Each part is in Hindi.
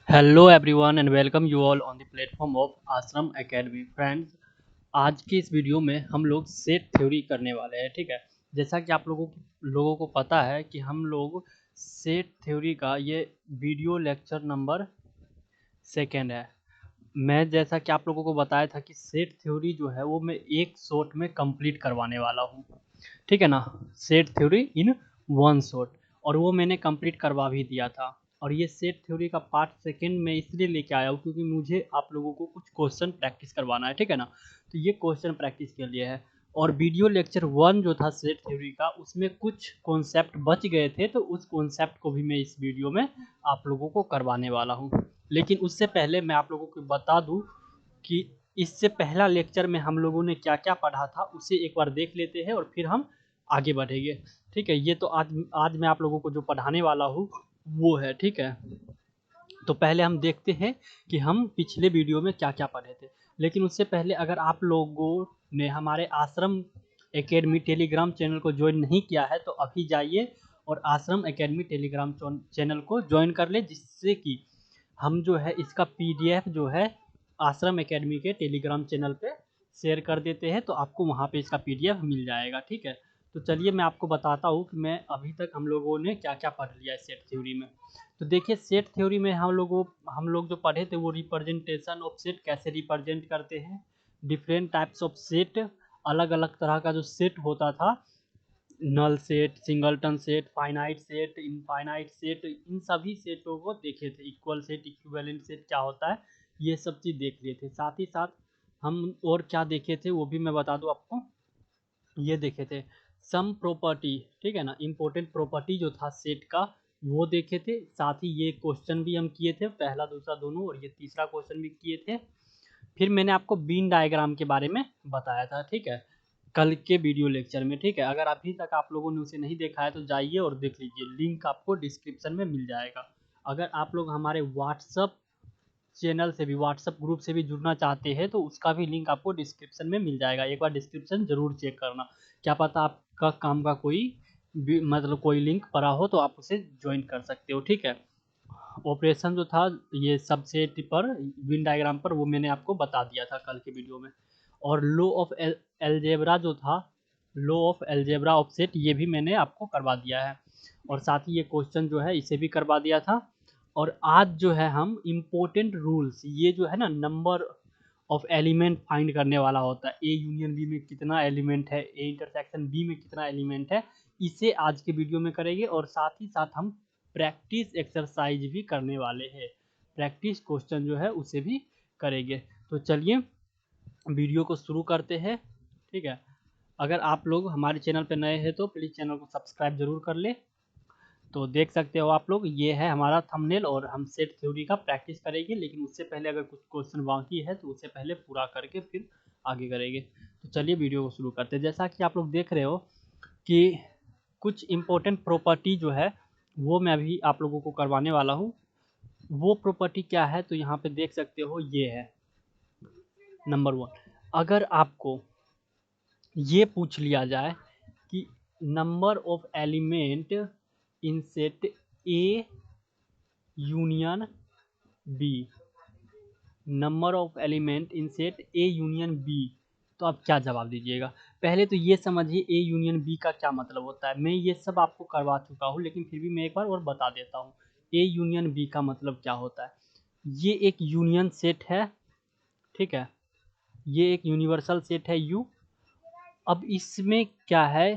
Hello everyone and welcome you all on the platform of आश्रम एकेडमी फ्रेंड्स। आज की इस वीडियो में हम लोग सेट थ्योरी करने वाले हैं। ठीक है, जैसा कि आप लोगों को पता है कि हम लोग सेट थ्योरी का ये वीडियो लेक्चर नंबर सेकेंड है। मैं जैसा कि आप लोगों को बताया था कि सेट थ्योरी जो है वो मैं एक शॉट में कंप्लीट करवाने वाला हूँ। ठीक है ना, set theory in one shot, और वो मैंने कंप्लीट करवा भी दिया था। और ये सेट थ्योरी का पार्ट सेकंड मैं इसलिए लेके आया हूँ क्योंकि मुझे आप लोगों को कुछ क्वेश्चन प्रैक्टिस करवाना है। ठीक है ना, तो ये क्वेश्चन प्रैक्टिस के लिए है। और वीडियो लेक्चर वन जो था सेट थ्योरी का, उसमें कुछ कॉन्सेप्ट बच गए थे, तो उस कॉन्सेप्ट को भी मैं इस वीडियो में आप लोगों को करवाने वाला हूँ। लेकिन उससे पहले मैं आप लोगों को बता दूँ कि इससे पहला लेक्चर में हम लोगों ने क्या क्या पढ़ा था उसे एक बार देख लेते हैं और फिर हम आगे बढ़ेंगे। ठीक है, ये तो आज आज मैं आप लोगों को जो पढ़ाने वाला हूँ वो है। ठीक है, तो पहले हम देखते हैं कि हम पिछले वीडियो में क्या क्या पढ़े थे। लेकिन उससे पहले अगर आप लोगों ने हमारे आश्रम एकेडमी टेलीग्राम चैनल को ज्वाइन नहीं किया है तो अभी जाइए और आश्रम एकेडमी टेलीग्राम चैनल को ज्वाइन कर ले, जिससे कि हम जो है इसका पीडीएफ जो है आश्रम एकेडमी के टेलीग्राम चैनल पे शेयर कर देते हैं, तो आपको वहाँ पे इसका पीडीएफ मिल जाएगा। ठीक है, तो चलिए मैं आपको बताता हूँ कि मैं अभी तक हम लोगों ने क्या क्या पढ़ लिया है सेट थ्योरी में। तो देखिए, सेट थ्योरी में हम लोग जो पढ़े थे वो रिप्रेजेंटेशन ऑफ सेट कैसे रिप्रेजेंट करते हैं, डिफरेंट टाइप्स ऑफ सेट, अलग अलग तरह का जो सेट होता था, null set, singleton set, finite set, infinite set, इन सभी सेटों को देखे थे। इक्वल सेट, इक्विवेलेंट सेट क्या होता है, ये सब चीज़ देख लिए थे। साथ ही साथ हम और क्या देखे थे वो भी मैं बता दूं आपको। ये देखे थे सम प्रॉपर्टी, ठीक है ना, इम्पोर्टेंट प्रॉपर्टी जो था सेट का वो देखे थे। साथ ही ये क्वेश्चन भी हम किए थे, पहला दूसरा दोनों, और ये तीसरा क्वेश्चन भी किए थे। फिर मैंने आपको बीन डायग्राम के बारे में बताया था। ठीक है, कल के वीडियो लेक्चर में। ठीक है, अगर अभी तक आप लोगों ने उसे नहीं देखा है तो जाइए और देख लीजिए, लिंक आपको डिस्क्रिप्शन में मिल जाएगा। अगर आप लोग हमारे व्हाट्सअप चैनल से भी, व्हाट्सअप ग्रुप से भी जुड़ना चाहते हैं तो उसका भी लिंक आपको डिस्क्रिप्शन में मिल जाएगा। एक बार डिस्क्रिप्शन जरूर चेक करना, क्या पता आपका काम का कोई मतलब कोई लिंक पड़ा हो तो आप उसे ज्वाइन कर सकते हो। ठीक है, ऑपरेशन जो था ये सबसेट पर, विन डायग्राम पर, वो मैंने आपको बता दिया था कल के वीडियो में। और लो ऑफ एलजेब्रा जो था, लो ऑफ एलजेब्रा ऑफ सेट, ये भी मैंने आपको करवा दिया है। और साथ ही ये क्वेश्चन जो है इसे भी करवा दिया था। और आज जो है हम इम्पोर्टेंट रूल्स, ये जो है ना नंबर ऑफ एलिमेंट फाइंड करने वाला होता है, ए यूनियन बी में कितना एलिमेंट है, ए इंटरसेक्शन बी में कितना एलिमेंट है, इसे आज के वीडियो में करेंगे। और साथ ही साथ हम प्रैक्टिस एक्सरसाइज भी करने वाले हैं, प्रैक्टिस क्वेश्चन जो है उसे भी करेंगे। तो चलिए वीडियो को शुरू करते हैं। ठीक है, अगर आप लोग हमारे चैनल पर नए हैं तो प्लीज़ चैनल को सब्सक्राइब जरूर कर ले। तो देख सकते हो आप लोग, ये है हमारा थंबनेल और हम सेट थ्योरी का प्रैक्टिस करेंगे। लेकिन उससे पहले अगर कुछ क्वेश्चन बाकी है तो उसे पहले पूरा करके फिर आगे करेंगे। तो चलिए वीडियो को शुरू करते हैं। जैसा कि आप लोग देख रहे हो कि कुछ इम्पोर्टेंट प्रॉपर्टी जो है वो मैं अभी आप लोगों को करवाने वाला हूँ। वो प्रॉपर्टी क्या है, तो यहाँ पे देख सकते हो, ये है नंबर वन। अगर आपको ये पूछ लिया जाए कि number of element in set A union B, number of element in set A union B, तो आप क्या जवाब दीजिएगा। पहले तो ये समझिए ए यूनियन बी का क्या मतलब होता है। मैं ये सब आपको करवा चुका हूँ लेकिन फिर भी मैं एक बार और बता देता हूँ। ए यूनियन बी का मतलब क्या होता है, ये एक यूनियन सेट है। ठीक है, ये एक यूनिवर्सल सेट है यू। अब इसमें क्या है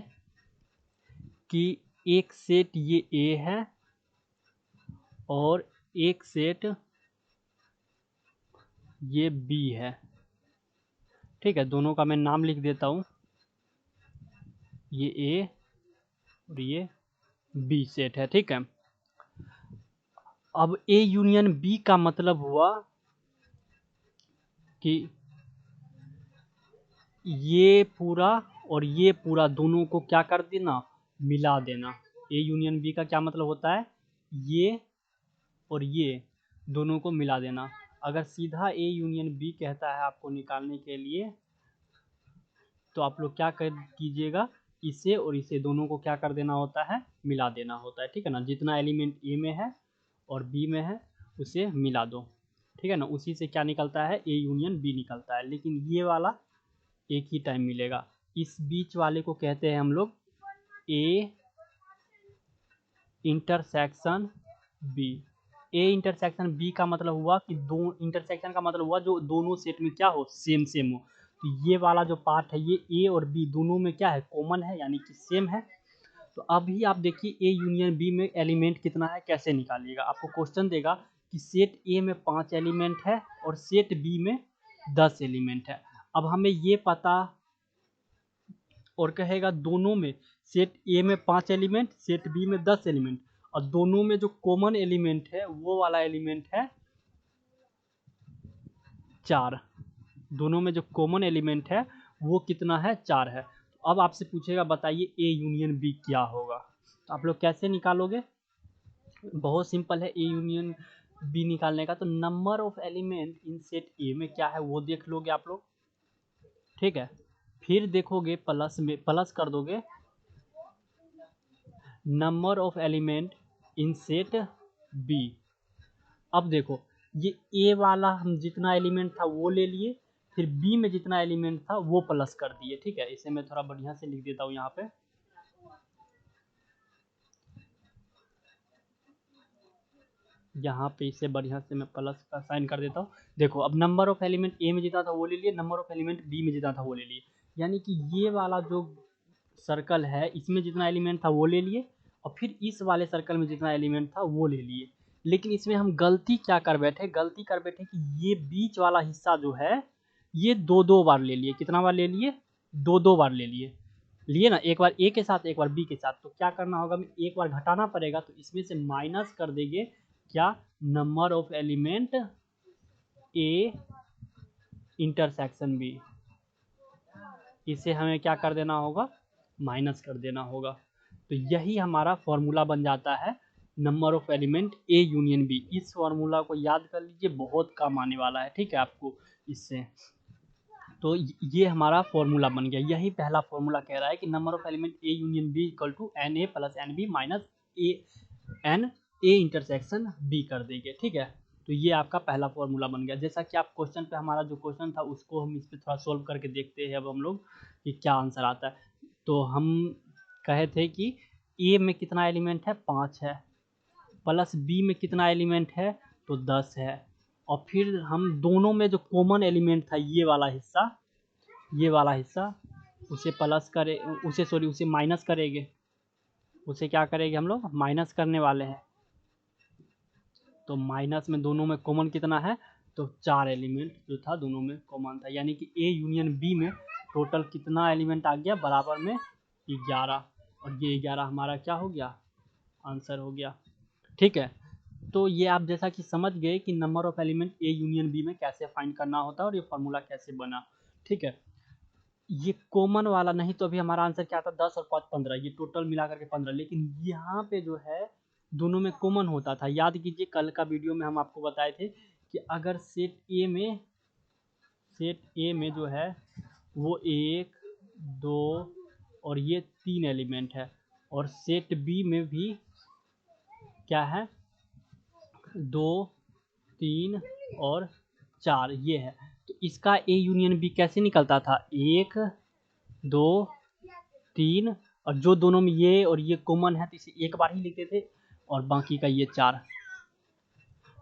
कि एक सेट ये ए है और एक सेट ये बी है। ठीक है, दोनों का मैं नाम लिख देता हूँ, ये ए और ये बी सेट है। ठीक है, अब ए यूनियन बी का मतलब हुआ कि ये पूरा और ये पूरा दोनों को क्या कर देना, मिला देना। ए यूनियन बी का क्या मतलब होता है, ये और ये दोनों को मिला देना। अगर सीधा ए यूनियन बी कहता है आपको निकालने के लिए, तो आप लोग क्या कर कीजिएगा, इसे और इसे दोनों को क्या कर देना होता है, मिला देना होता है। ठीक है ना, जितना एलिमेंट ए में है और बी में है उसे मिला दो, ठीक है ना। उसी से क्या निकलता है, ए यूनियन बी निकलता है, लेकिन ये वाला एक ही टाइम मिलेगा। इस बीच वाले को कहते हैं हम लोग A intersection B. A intersection B का मतलब हुआ कि दो इंटरसेक्शन का मतलब हुआ जो दोनों सेट में क्या हो, सेम सेम हो। तो ये वाला जो पार्ट है ये ए और बी दोनों में क्या है, कॉमन है, यानी कि सेम है। तो अभी आप देखिए ए यूनियन बी में एलिमेंट कितना है, कैसे निकालिएगा। आपको क्वेश्चन देगा कि सेट ए में 5 एलिमेंट है और सेट बी में 10 एलिमेंट है। अब हमें ये पता, और कहेगा दोनों में, सेट ए में 5 एलिमेंट, सेट बी में 10 एलिमेंट, और दोनों में जो कॉमन एलिमेंट है वो वाला एलिमेंट है 4। दोनों में जो कॉमन एलिमेंट है वो कितना है, 4 है। तो अब आपसे पूछेगा बताइए ए यूनियन बी क्या होगा। तो आप लोग कैसे निकालोगे, बहुत सिंपल है। ए यूनियन बी निकालने का तो number of element in set A में क्या है वो देख लोगे आप लोग, ठीक है। फिर देखोगे प्लस में, प्लस कर दोगे number of element in set B. अब देखो ये ए वाला हम जितना एलिमेंट था वो ले लिए, फिर बी में जितना एलिमेंट था वो प्लस कर दिए, ठीक है। इसे मैं थोड़ा बढ़िया से लिख देता हूँ यहाँ पे, इसे बढ़िया से मैं प्लस का साइन कर देता हूँ। देखो अब नंबर ऑफ एलिमेंट ए में जितना था वो ले लिए, नंबर ऑफ एलिमेंट बी में जितना था वो ले लिए, यानी कि ये वाला जो सर्कल है इसमें जितना एलिमेंट था वो ले लिए, और फिर इस वाले सर्कल में जितना एलिमेंट था वो ले लिए। लेकिन इसमें हम गलती क्या कर बैठे, गलती कर बैठे कि ये बीच वाला हिस्सा जो है ये दो दो बार ले लिए। कितना बार ले लिए, दो दो बार ले लिए, लिए ना, एक बार ए के साथ एक बार बी के साथ। तो क्या करना होगा, हमें एक बार घटाना पड़ेगा, तो इसमें से माइनस कर देंगे क्या, number of element A intersection B. इसे हमें क्या कर देना होगा, माइनस कर देना होगा। तो यही हमारा फॉर्मूला बन जाता है number of element A union B. इस फॉर्मूला को याद कर लीजिए, बहुत काम आने वाला है, ठीक है आपको इससे। तो ये हमारा फॉर्मूला बन गया। यही पहला फॉर्मूला कह रहा है कि number of element A union B equal to N A plus N B minus A N A intersection B कर देंगे, ठीक है। तो ये आपका पहला फॉर्मूला बन गया। जैसा कि आप क्वेश्चन पे, हमारा जो क्वेश्चन था उसको हम इस पर थोड़ा सोल्व करके देखते हैं अब हम लोग कि क्या आंसर आता है। तो हम कहे थे कि ए में कितना एलिमेंट है, 5 है, प्लस बी में कितना एलिमेंट है, तो 10 है, और फिर हम दोनों में जो कॉमन एलिमेंट था ये वाला हिस्सा, ये वाला हिस्सा उसे प्लस करे, उसे सॉरी उसे माइनस करेंगे। उसे क्या करेंगे, हम लोग माइनस करने वाले हैं। तो माइनस में दोनों में कॉमन कितना है, तो 4 एलिमेंट जो था दोनों में कॉमन था, यानी कि ए यूनियन बी में टोटल कितना एलिमेंट आ गया, बराबर में 11। और ये 11 हमारा क्या हो गया, आंसर हो गया, ठीक है। तो ये आप जैसा कि समझ गए कि number of element A union B में कैसे फाइंड करना होता है और ये फॉर्मूला कैसे बना, ठीक है। ये कॉमन वाला नहीं तो अभी हमारा आंसर क्या था, 10 और 5 15, ये टोटल मिला करके 15। लेकिन यहाँ पे जो है दोनों में कॉमन होता था। याद कीजिए कल का वीडियो में हम आपको बताए थे कि अगर सेट ए में जो है वो 1 2 और ये 3 एलिमेंट है, और सेट बी में भी क्या है, 2 3 और 4 ये है। तो इसका ए यूनियन बी कैसे निकलता था, 1 2 3, और जो दोनों में ये और ये कॉमन है तो इसे एक बार ही लिखते थे, और बाकी का ये 4,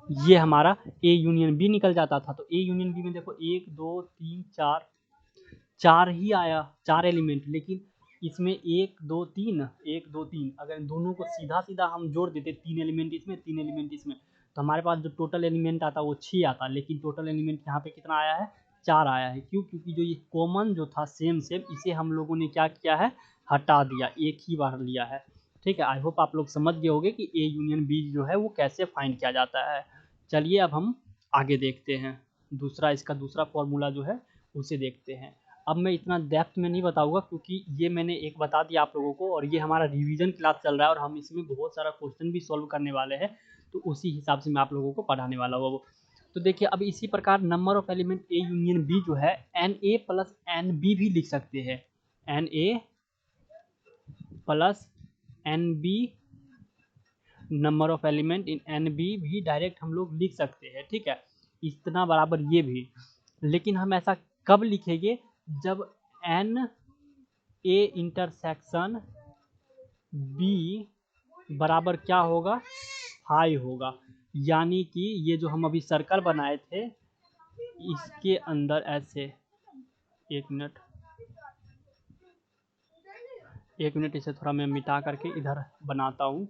ये हमारा ए यूनियन बी निकल जाता था। तो ए यूनियन बी में देखो 1 2 3 4, 4 ही आया, 4 एलिमेंट। लेकिन इसमें 1 2 3, 1 2 3, अगर दोनों को सीधा सीधा हम जोड़ देते, 3 एलिमेंट इसमें 3 एलिमेंट इसमें, तो हमारे पास जो टोटल एलिमेंट आता वो 6 आता। लेकिन टोटल एलिमेंट यहाँ पे कितना आया है, 4 आया है। क्यों, क्योंकि जो ये कॉमन जो था सेम सेम, इसे हम लोगों ने क्या किया है, हटा दिया, एक ही बार लिया है, ठीक है। आई होप आप लोग समझ गए होंगे कि ए यूनियन बी जो है वो कैसे फाइंड किया जाता है। चलिए अब हम आगे देखते हैं, दूसरा इसका दूसरा फॉर्मूला जो है उसे देखते हैं। अब मैं इतना डेप्थ में नहीं बताऊंगा क्योंकि ये मैंने एक बता दिया आप लोगों को, और ये हमारा रिवीजन क्लास चल रहा है और हम इसमें बहुत सारा क्वेश्चन भी सॉल्व करने वाले हैं, तो उसी हिसाब से मैं आप लोगों को पढ़ाने वाला हूँ। तो देखिए अब इसी प्रकार number of element A union B जो है N A plus N B भी लिख सकते हैं, N A plus N B number of element in N B भी डायरेक्ट हम लोग लिख सकते हैं, ठीक है, इतना बराबर ये भी। लेकिन हम ऐसा कब लिखेंगे, जब एन ए इंटरसेक्शन बी बराबर क्या होगा, 5 होगा। यानी कि ये जो हम अभी सर्कल बनाए थे इसके अंदर ऐसे, एक मिनट इसे थोड़ा मैं मिटा करके इधर बनाता हूँ।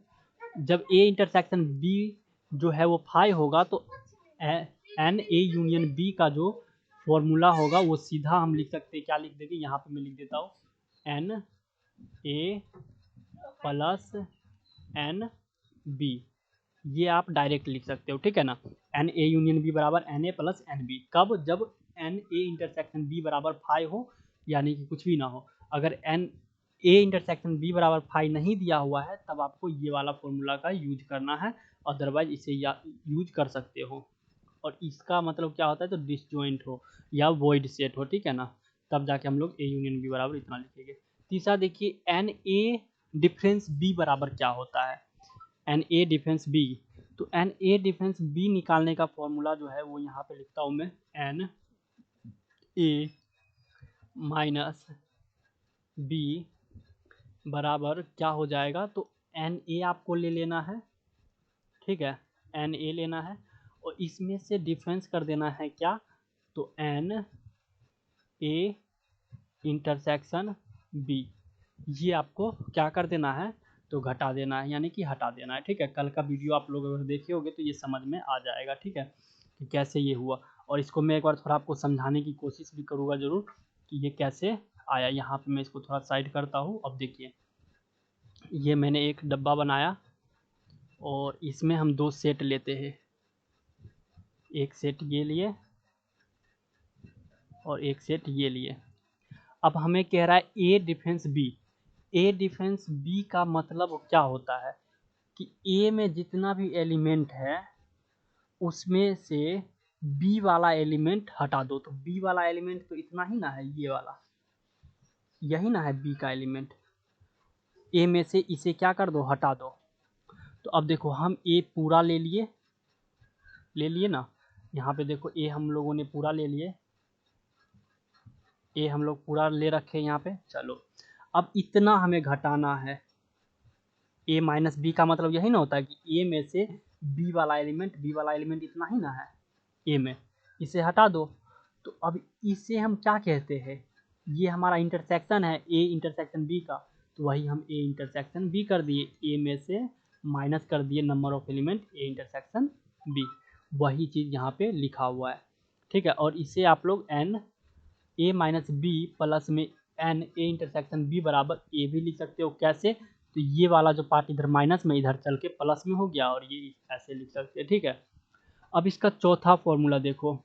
जब ए इंटरसेक्शन बी जो है वो 5 होगा तो एन ए यूनियन बी का जो फॉर्मूला होगा वो सीधा हम लिख सकते हैं, क्या लिख देंगे, यहाँ पे मैं लिख देता हूँ N A plus N B, ये आप डायरेक्ट लिख सकते हो, ठीक है ना। एन ए यूनियन बी बराबर N A plus N B, कब, जब एन ए इंटरसेक्शन बी बराबर 5 हो, यानी कि कुछ भी ना हो। अगर एन ए इंटरसेक्शन बी बराबर 5 नहीं दिया हुआ है तब आपको ये वाला फॉर्मूला का यूज करना है, अदरवाइज इसे यूज कर सकते हो। और इसका मतलब क्या होता है, तो डिसजॉइंट हो या वॉइड सेट हो, ठीक है ना, तब जाके हम लोग ए यूनियन बी बराबर इतना लिखेंगे। तीसरा देखिए, एन ए डिफरेंस बी बराबर क्या होता है, एन ए डिफरेंस बी। तो एन ए डिफरेंस बी निकालने का फॉर्मूला जो है वो यहाँ पे लिखता हूँ मैं, एन ए माइनस बी बराबर क्या हो जाएगा, तो एन ए आपको ले लेना है, ठीक है, एन ए लेना है और इसमें से डिफरेंस कर देना है क्या, तो एन ए इंटरसेक्शन बी, ये आपको क्या कर देना है, तो घटा देना है, यानी कि हटा देना है, ठीक है। कल का वीडियो आप लोग अगर देखे होगे तो ये समझ में आ जाएगा, ठीक है, कि कैसे ये हुआ। और इसको मैं एक बार थोड़ा आपको समझाने की कोशिश भी करूँगा ज़रूर कि ये कैसे आया। यहाँ पे मैं इसको थोड़ा साइड करता हूँ। अब देखिए, ये मैंने एक डब्बा बनाया और इसमें हम 2 सेट लेते हैं, एक सेट ये लिए और एक सेट ये लिए। अब हमें कह रहा है ए डिफरेंस बी, ए डिफरेंस बी का मतलब क्या होता है कि ए में जितना भी एलिमेंट है उसमें से बी वाला एलिमेंट हटा दो। तो बी वाला एलिमेंट तो इतना ही ना है, ये वाला, यही ना है बी का एलिमेंट, ए में से इसे क्या कर दो, हटा दो। तो अब देखो, हम ए पूरा ले लिए ना, यहाँ पे देखो ए हम लोगों ने पूरा ले लिए, ए हम लोग पूरा ले रखे यहाँ पे। चलो अब इतना हमें घटाना है, ए माइनस बी का मतलब यही ना होता है कि ए में से बी वाला एलिमेंट इतना ही ना है ए में, इसे हटा दो। तो अब इसे हम क्या कहते हैं, ये हमारा इंटरसेक्शन है ए इंटरसेक्शन बी का, तो वही हम ए इंटरसेक्शन बी कर दिए, ए में से माइनस कर दिए number of element A intersection B, वही चीज़ यहाँ पे लिखा हुआ है, ठीक है। और इसे आप लोग N A minus B plus में एन ए इंटरसेक्शन बी बराबर ए भी लिख सकते हो। कैसे, तो ये वाला जो पार्ट इधर माइनस में इधर चल के प्लस में हो गया और ये ऐसे लिख सकते हैं, ठीक है। अब इसका चौथा फॉर्मूला देखो,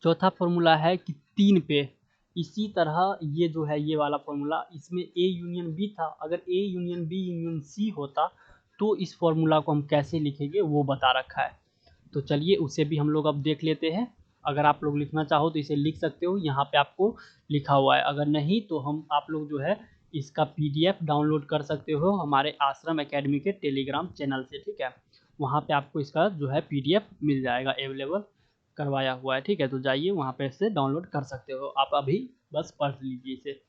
चौथा फॉर्मूला है कि 3 पे, इसी तरह ये जो है ये वाला फॉर्मूला, इसमें ए यूनियन बी था, अगर A union B union C होता तो इस फॉर्मूला को हम कैसे लिखेंगे वो बता रखा है। तो चलिए उसे भी हम लोग अब देख लेते हैं। अगर आप लोग लिखना चाहो तो इसे लिख सकते हो, यहाँ पे आपको लिखा हुआ है, अगर नहीं तो हम आप लोग जो है इसका पीडीएफ डाउनलोड कर सकते हो हमारे आश्रम एकेडमी के टेलीग्राम चैनल से, ठीक है। वहाँ पे आपको इसका जो है पीडीएफ मिल जाएगा, अवेलेबल करवाया हुआ है, ठीक है। तो जाइए वहाँ पे से डाउनलोड कर सकते हो, आप अभी बस पढ़ लीजिए इसे।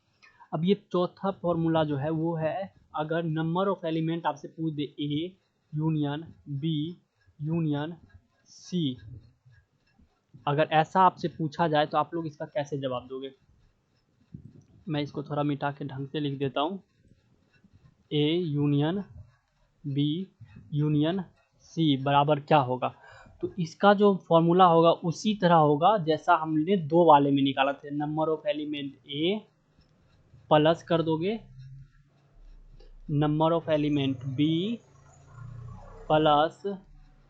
अब ये चौथा फॉर्मूला जो है वो है, अगर नंबर ऑफ एलिमेंट आपसे पूछ दे A union B union C, अगर ऐसा आपसे पूछा जाए तो आप लोग इसका कैसे जवाब दोगे। मैं इसको थोड़ा मिटा के ढंग से लिख देता हूँ, A union B union C बराबर क्या होगा। तो इसका जो फॉर्मूला होगा उसी तरह होगा जैसा हमने 2 वाले में निकाला था, number of element A plus कर दोगे number of element B plus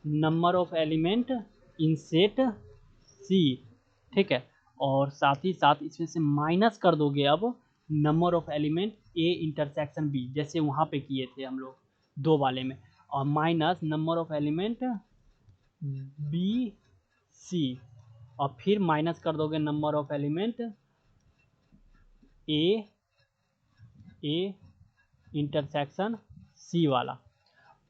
number of element in set C, ठीक है। और साथ ही साथ इसमें से माइनस कर दोगे अब number of element A intersection B, जैसे वहाँ पे किए थे हम लोग 2 वाले में, और minus number of element B C, और फिर माइनस कर दोगे number of element A intersection C वाला।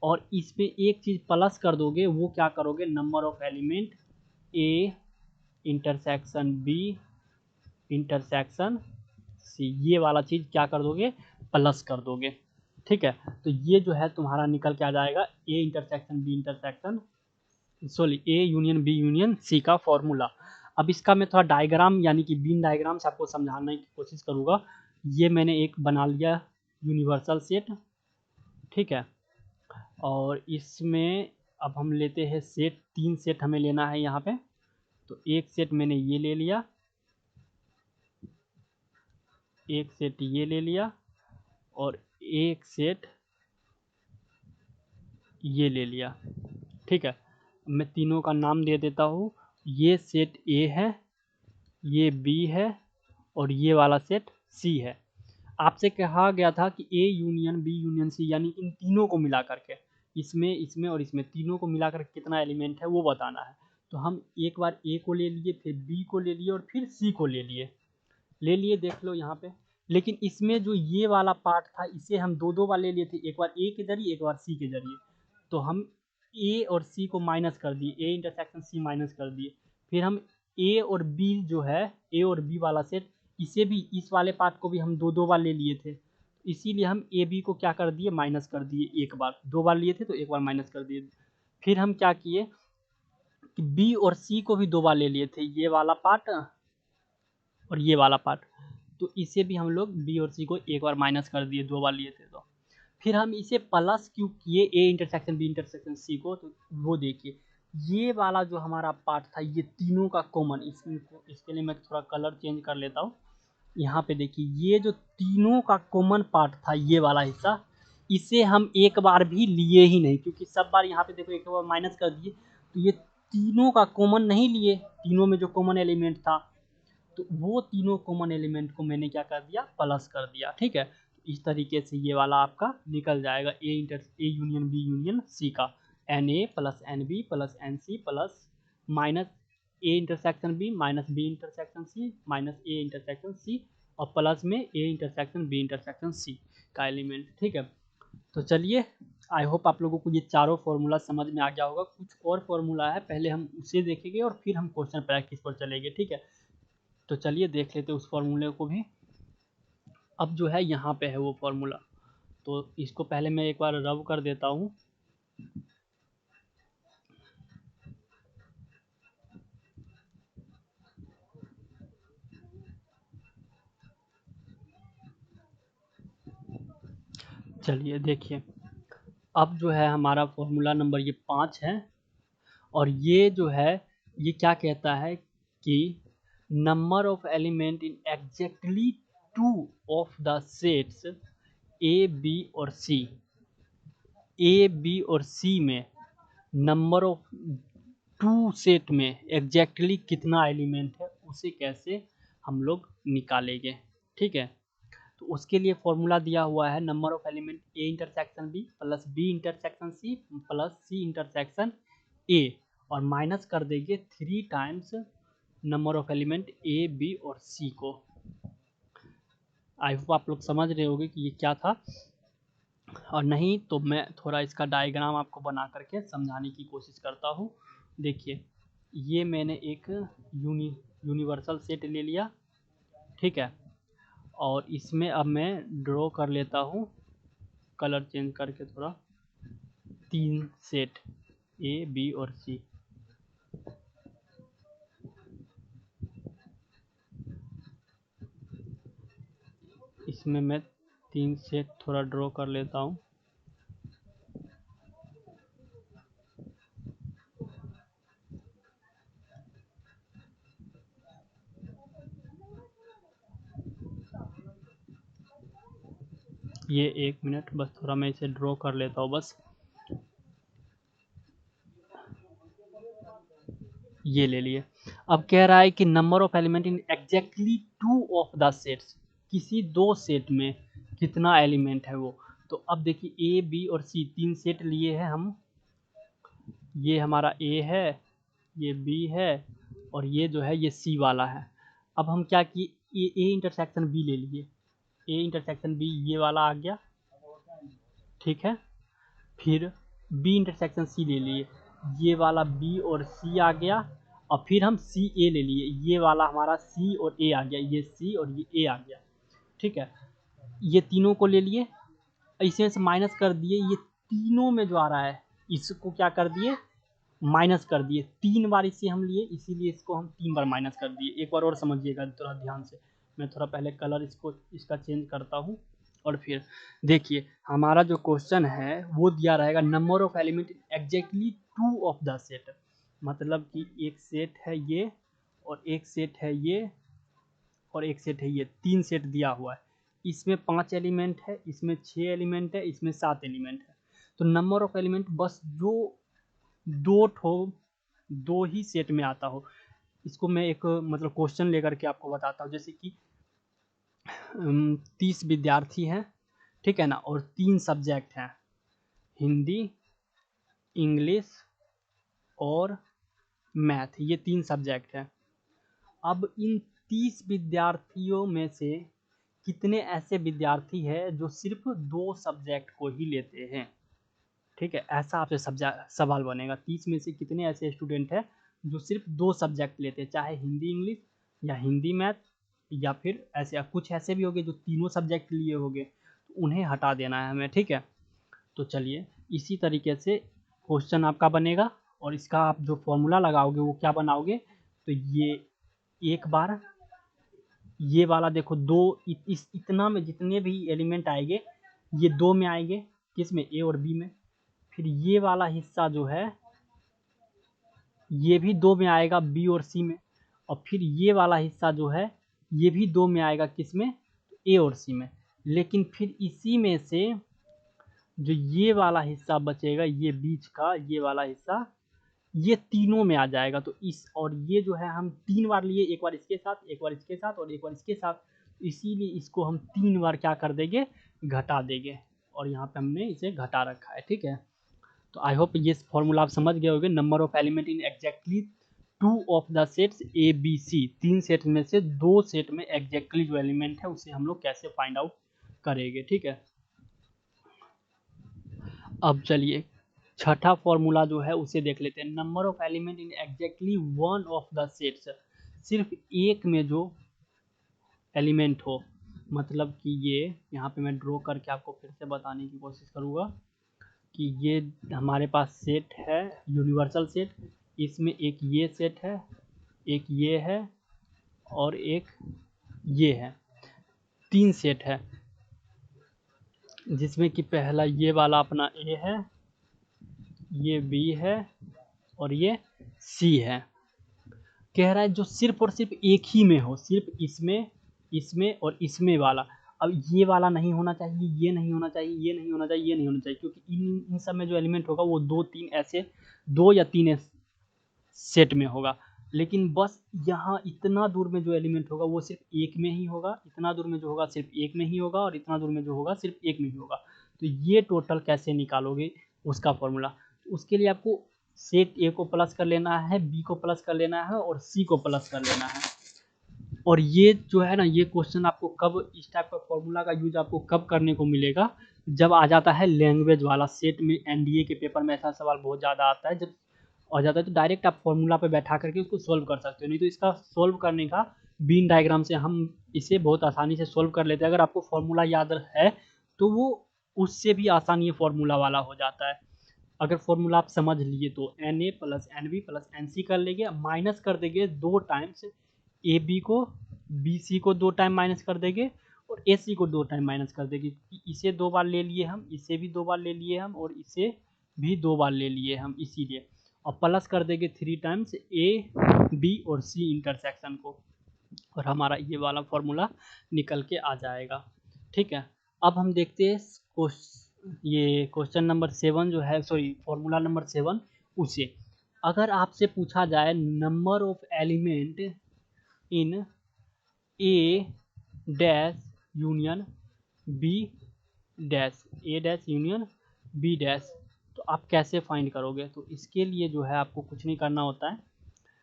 और इस पे एक चीज़ प्लस कर दोगे, वो क्या करोगे, number of element A intersection B intersection C, ये वाला चीज़ क्या कर दोगे, प्लस कर दोगे। ठीक है, तो ये जो है तुम्हारा निकल के आ जाएगा A intersection B intersection, sorry A union B union C का फॉर्मूला। अब इसका मैं थोड़ा डायग्राम यानी कि बीन डायग्राम से आपको समझाने की कोशिश करूँगा। ये मैंने एक बना लिया यूनिवर्सल सेट, ठीक है, और इसमें अब हम लेते हैं सेट, 3 सेट हमें लेना है यहाँ पे। तो एक सेट मैंने ये ले लिया, एक सेट ये ले लिया, और एक सेट ये ले लिया। ठीक है, मैं तीनों का नाम दे देता हूँ। ये सेट ए है, ये बी है, और ये वाला सेट सी है। आपसे कहा गया था कि A union B union C, यानी इन तीनों को मिला करके, इसमें इसमें और इसमें तीनों को मिलाकर कितना एलिमेंट है वो बताना है। तो हम एक बार ए को ले लिए, फिर बी को ले लिए, और फिर सी को ले लिए, देख लो यहाँ पे। लेकिन इसमें जो ये वाला पार्ट था, इसे हम दो दो बार ले लिए थे, एक बार ए के जरिए, एक बार सी के जरिए। तो हम ए और सी को माइनस कर दिए, ए इंटरसेक्शन सी माइनस कर दिए। फिर हम ए और बी जो है, ए और बी वाला सेट, इसे भी, इस वाले पार्ट को भी हम दो दो बार ले लिए थे, इसीलिए हम ए बी को क्या कर दिए, माइनस कर दिए एक बार। दो बार लिए थे तो एक बार माइनस कर दिए। फिर हम क्या किए कि बी और सी को भी दो बार ले लिए थे, ये वाला पार्ट और ये वाला पार्ट, तो इसे भी हम लोग बी और सी को एक बार माइनस कर दिए, दो बार लिए थे तो। फिर हम इसे प्लस क्यों किए A intersection B intersection C को, तो वो देखिए, ये वाला जो हमारा पार्ट था, ये तीनों का कॉमन, इसके लिए मैं थोड़ा कलर चेंज कर लेता हूँ। यहाँ पे देखिए, ये जो तीनों का कॉमन पार्ट था, ये वाला हिस्सा, इसे हम एक बार भी लिए ही नहीं, क्योंकि सब बार यहाँ पे देखो एक बार माइनस कर दिए, तो ये तीनों का कॉमन नहीं लिए, तीनों में जो कॉमन एलिमेंट था, तो वो तीनों कॉमन एलिमेंट को मैंने क्या कर दिया, प्लस कर दिया। ठीक है, तो इस तरीके से ये वाला आपका निकल जाएगा A union B union C का, n A plus N B plus N C plus minus A intersection B minus B intersection C minus A intersection C, और प्लस में A intersection B intersection C का एलिमेंट। ठीक है, तो चलिए, आई होप आप लोगों को ये चारों फॉर्मूला समझ में आ गया होगा। कुछ और फॉर्मूला है, पहले हम उसे देखेंगे और फिर हम क्वेश्चन प्रैक्टिस पर चलेंगे। ठीक है, तो चलिए देख लेते उस फॉर्मूले को भी। अब जो है यहाँ पे है वो फॉर्मूला, तो इसको पहले मैं एक बार रब कर देता हूँ। चलिए देखिए, अब जो है हमारा फॉर्मूला नंबर ये 5 है, और ये जो है, ये क्या कहता है कि number of element in exactly 2 of the sets A B और सी, ए बी और सी में नंबर ऑफ 2 सेट में एग्जैक्टली कितना एलिमेंट है, उसे कैसे हम लोग निकालेंगे। ठीक है, तो उसके लिए फॉर्मूला दिया हुआ है, number of element A intersection B plus B intersection C plus C intersection A, और माइनस कर देंगे 3 times number of element A B और सी को। आई होप आप लोग समझ रहे होंगे कि ये क्या था, और नहीं तो मैं थोड़ा इसका डायग्राम आपको बना करके समझाने की कोशिश करता हूँ। देखिए, ये मैंने एक यूनिवर्सल सेट ले लिया, ठीक है, और इसमें अब मैं ड्रॉ कर लेता हूँ, कलर चेंज करके थोड़ा, 3 सेट ए बी और सी। इसमें मैं 3 सेट थोड़ा ड्रॉ कर लेता हूँ। ये 1 मिनट, बस थोड़ा मैं इसे ड्रॉ कर लेता हूँ बस। ये ले लिए। अब कह रहा है कि number of element in exactly 2 of the sets, किसी 2 सेट में कितना एलिमेंट है वो। तो अब देखिए, ए बी और सी 3 सेट लिए हैं हम, ये हमारा ए है, ये बी है, और ये जो है ये सी वाला है। अब हम क्या किए, ए इंटरसेक्शन बी ले लिए, ए इंटरसेक्शन बी ये वाला आ गया, ठीक है। फिर बी इंटरसेक्शन सी ले लिए, ये वाला बी और सी आ गया, और फिर हम सी ए ले लिए, ये वाला हमारा सी और ए आ गया, ये सी और ये ए आ गया, ठीक है। ये तीनों को ले लिए, इसमें से माइनस कर दिए, ये तीनों में जो आ रहा है इसको क्या कर दिए, माइनस कर दिए। 3 बार इसे हम लिए, इसीलिए इसको हम 3 बार माइनस कर दिए। एक बार और समझिएगा थोड़ा ध्यान से, मैं थोड़ा पहले कलर इसका चेंज करता हूँ। और फिर देखिए हमारा जो क्वेश्चन है वो दिया रहेगा number of element exactly 2 of the set, मतलब कि एक सेट है ये, और एक सेट है ये, और एक सेट है ये, 3 सेट दिया हुआ है। इसमें 5 एलिमेंट है, इसमें 6 एलिमेंट है, इसमें 7 एलिमेंट है। तो नंबर ऑफ एलिमेंट बस जो दो ही सेट में आता हो, इसको मैं एक मतलब क्वेश्चन लेकर के आपको बताता हूँ। जैसे कि 30 विद्यार्थी हैं, ठीक है ना, और 3 सब्जेक्ट हैं, हिंदी, इंग्लिश और मैथ, ये 3 सब्जेक्ट हैं। अब इन 30 विद्यार्थियों में से कितने ऐसे विद्यार्थी हैं जो सिर्फ 2 सब्जेक्ट को ही लेते हैं, ठीक है, ऐसा आपसे सवाल बनेगा। 30 में से कितने ऐसे स्टूडेंट हैं जो सिर्फ 2 सब्जेक्ट लेते हैं, चाहे हिंदी इंग्लिश या हिंदी मैथ, या फिर ऐसे कुछ ऐसे भी होंगे जो तीनों सब्जेक्ट लिए होंगे, तो उन्हें हटा देना है हमें, ठीक है। तो चलिए इसी तरीके से क्वेश्चन आपका बनेगा, और इसका आप जो फॉर्मूला लगाओगे वो क्या बनाओगे, तो ये एक बार ये वाला देखो दो, इस इतना में जितने भी एलिमेंट आएंगे ये 2 में आएंगे, किस में, ए और बी में। फिर ये वाला हिस्सा जो है ये भी 2 में आएगा, बी और सी में। और फिर ये वाला हिस्सा जो है ये भी 2 में आएगा, किस में, ए और सी में। लेकिन फिर इसी में से जो ये वाला हिस्सा बचेगा, ये बीच का ये वाला हिस्सा, ये तीनों में आ जाएगा। तो इस और ये जो है हम 3 बार लिए, एक बार इसके साथ, एक बार इसके साथ, और एक बार इसके साथ, इसीलिए इसको हम 3 बार क्या कर देंगे, घटा देंगे, और यहाँ पे हमने इसे घटा रखा है, ठीक है। तो आई होप ये फॉर्मूला आप समझ गए होंगे, number of element in exactly 2 of the sets A B C, 3 set में से 2 सेट में एग्जैक्टली जो एलिमेंट है उसे हम लोग कैसे फाइंड आउट करेंगे, ठीक है। अब चलिए छठा फॉर्मूला जो है उसे देख लेते हैं। Number of element in exactly 1 of the sets, सिर्फ एक में जो एलिमेंट हो, मतलब कि ये यहाँ पे मैं ड्रॉ करके आपको फिर से बताने की कोशिश करूँगा कि ये हमारे पास सेट है, यूनिवर्सल सेट, इसमें एक ये सेट है, एक ये है, और एक ये है, 3 सेट है, जिसमें कि पहला ये वाला अपना ए है, ये बी है, और ये सी है। कह रहा है जो सिर्फ और सिर्फ एक ही में हो, सिर्फ इसमें, इसमें और इसमें वाला। अब ये वाला नहीं होना चाहिए, ये नहीं होना चाहिए, ये नहीं होना चाहिए, ये नहीं होना चाहिए, क्योंकि इन सब में जो एलिमेंट होगा वो 2-3 ऐसे 2 या 3 सेट में होगा। लेकिन बस यहाँ इतना दूर में जो एलिमेंट होगा वो सिर्फ एक में ही होगा, इतना दूर में जो होगा सिर्फ एक में ही होगा, और इतना दूर में जो होगा सिर्फ एक में ही होगा। तो ये टोटल कैसे निकालोगे उसका फॉर्मूला, उसके लिए आपको सेट ए को प्लस कर लेना है, बी को प्लस कर लेना है, और सी को प्लस कर लेना है। और ये जो है ना, ये क्वेश्चन आपको कब, इस टाइप का फॉर्मूला का यूज आपको कब करने को मिलेगा, जब आ जाता है लैंग्वेज वाला सेट में। एनडीए के पेपर में ऐसा सवाल बहुत ज़्यादा आता है, जब आ जाता है तो डायरेक्ट आप फॉर्मूला पे बैठा करके उसको सोल्व कर सकते हो। नहीं तो इसका सोल्व करने का बीन डायग्राम से हम इसे बहुत आसानी से सोल्व कर लेते हैं। अगर आपको फॉर्मूला याद है तो वो उससे भी आसान ये फॉर्मूला वाला हो जाता है। अगर फॉर्मूला आप समझ लिए तो N A plus N B plus N C कर लेंगे, माइनस कर देंगे 2 टाइम्स ए बी को, बी सी को 2 टाइम माइनस कर देंगे, और ए सी को 2 टाइम माइनस कर देंगे। इसे 2 बार ले लिए हम, इसे भी 2 बार ले लिए हम, और इसे भी 2 बार ले लिए हम, इसीलिए। और प्लस कर देंगे 3 टाइम्स ए बी और सी इंटरसेक्शन को, और हमारा ये वाला फॉर्मूला निकल के आ जाएगा, ठीक है। अब हम देखते हैं ये क्वेश्चन नंबर 7 जो है, सॉरी फॉर्मूला नंबर 7 उसे। अगर आपसे पूछा जाए number of element in A dash union B dash, A dash union B dash, तो आप कैसे फाइंड करोगे। तो इसके लिए जो है आपको कुछ नहीं करना होता है,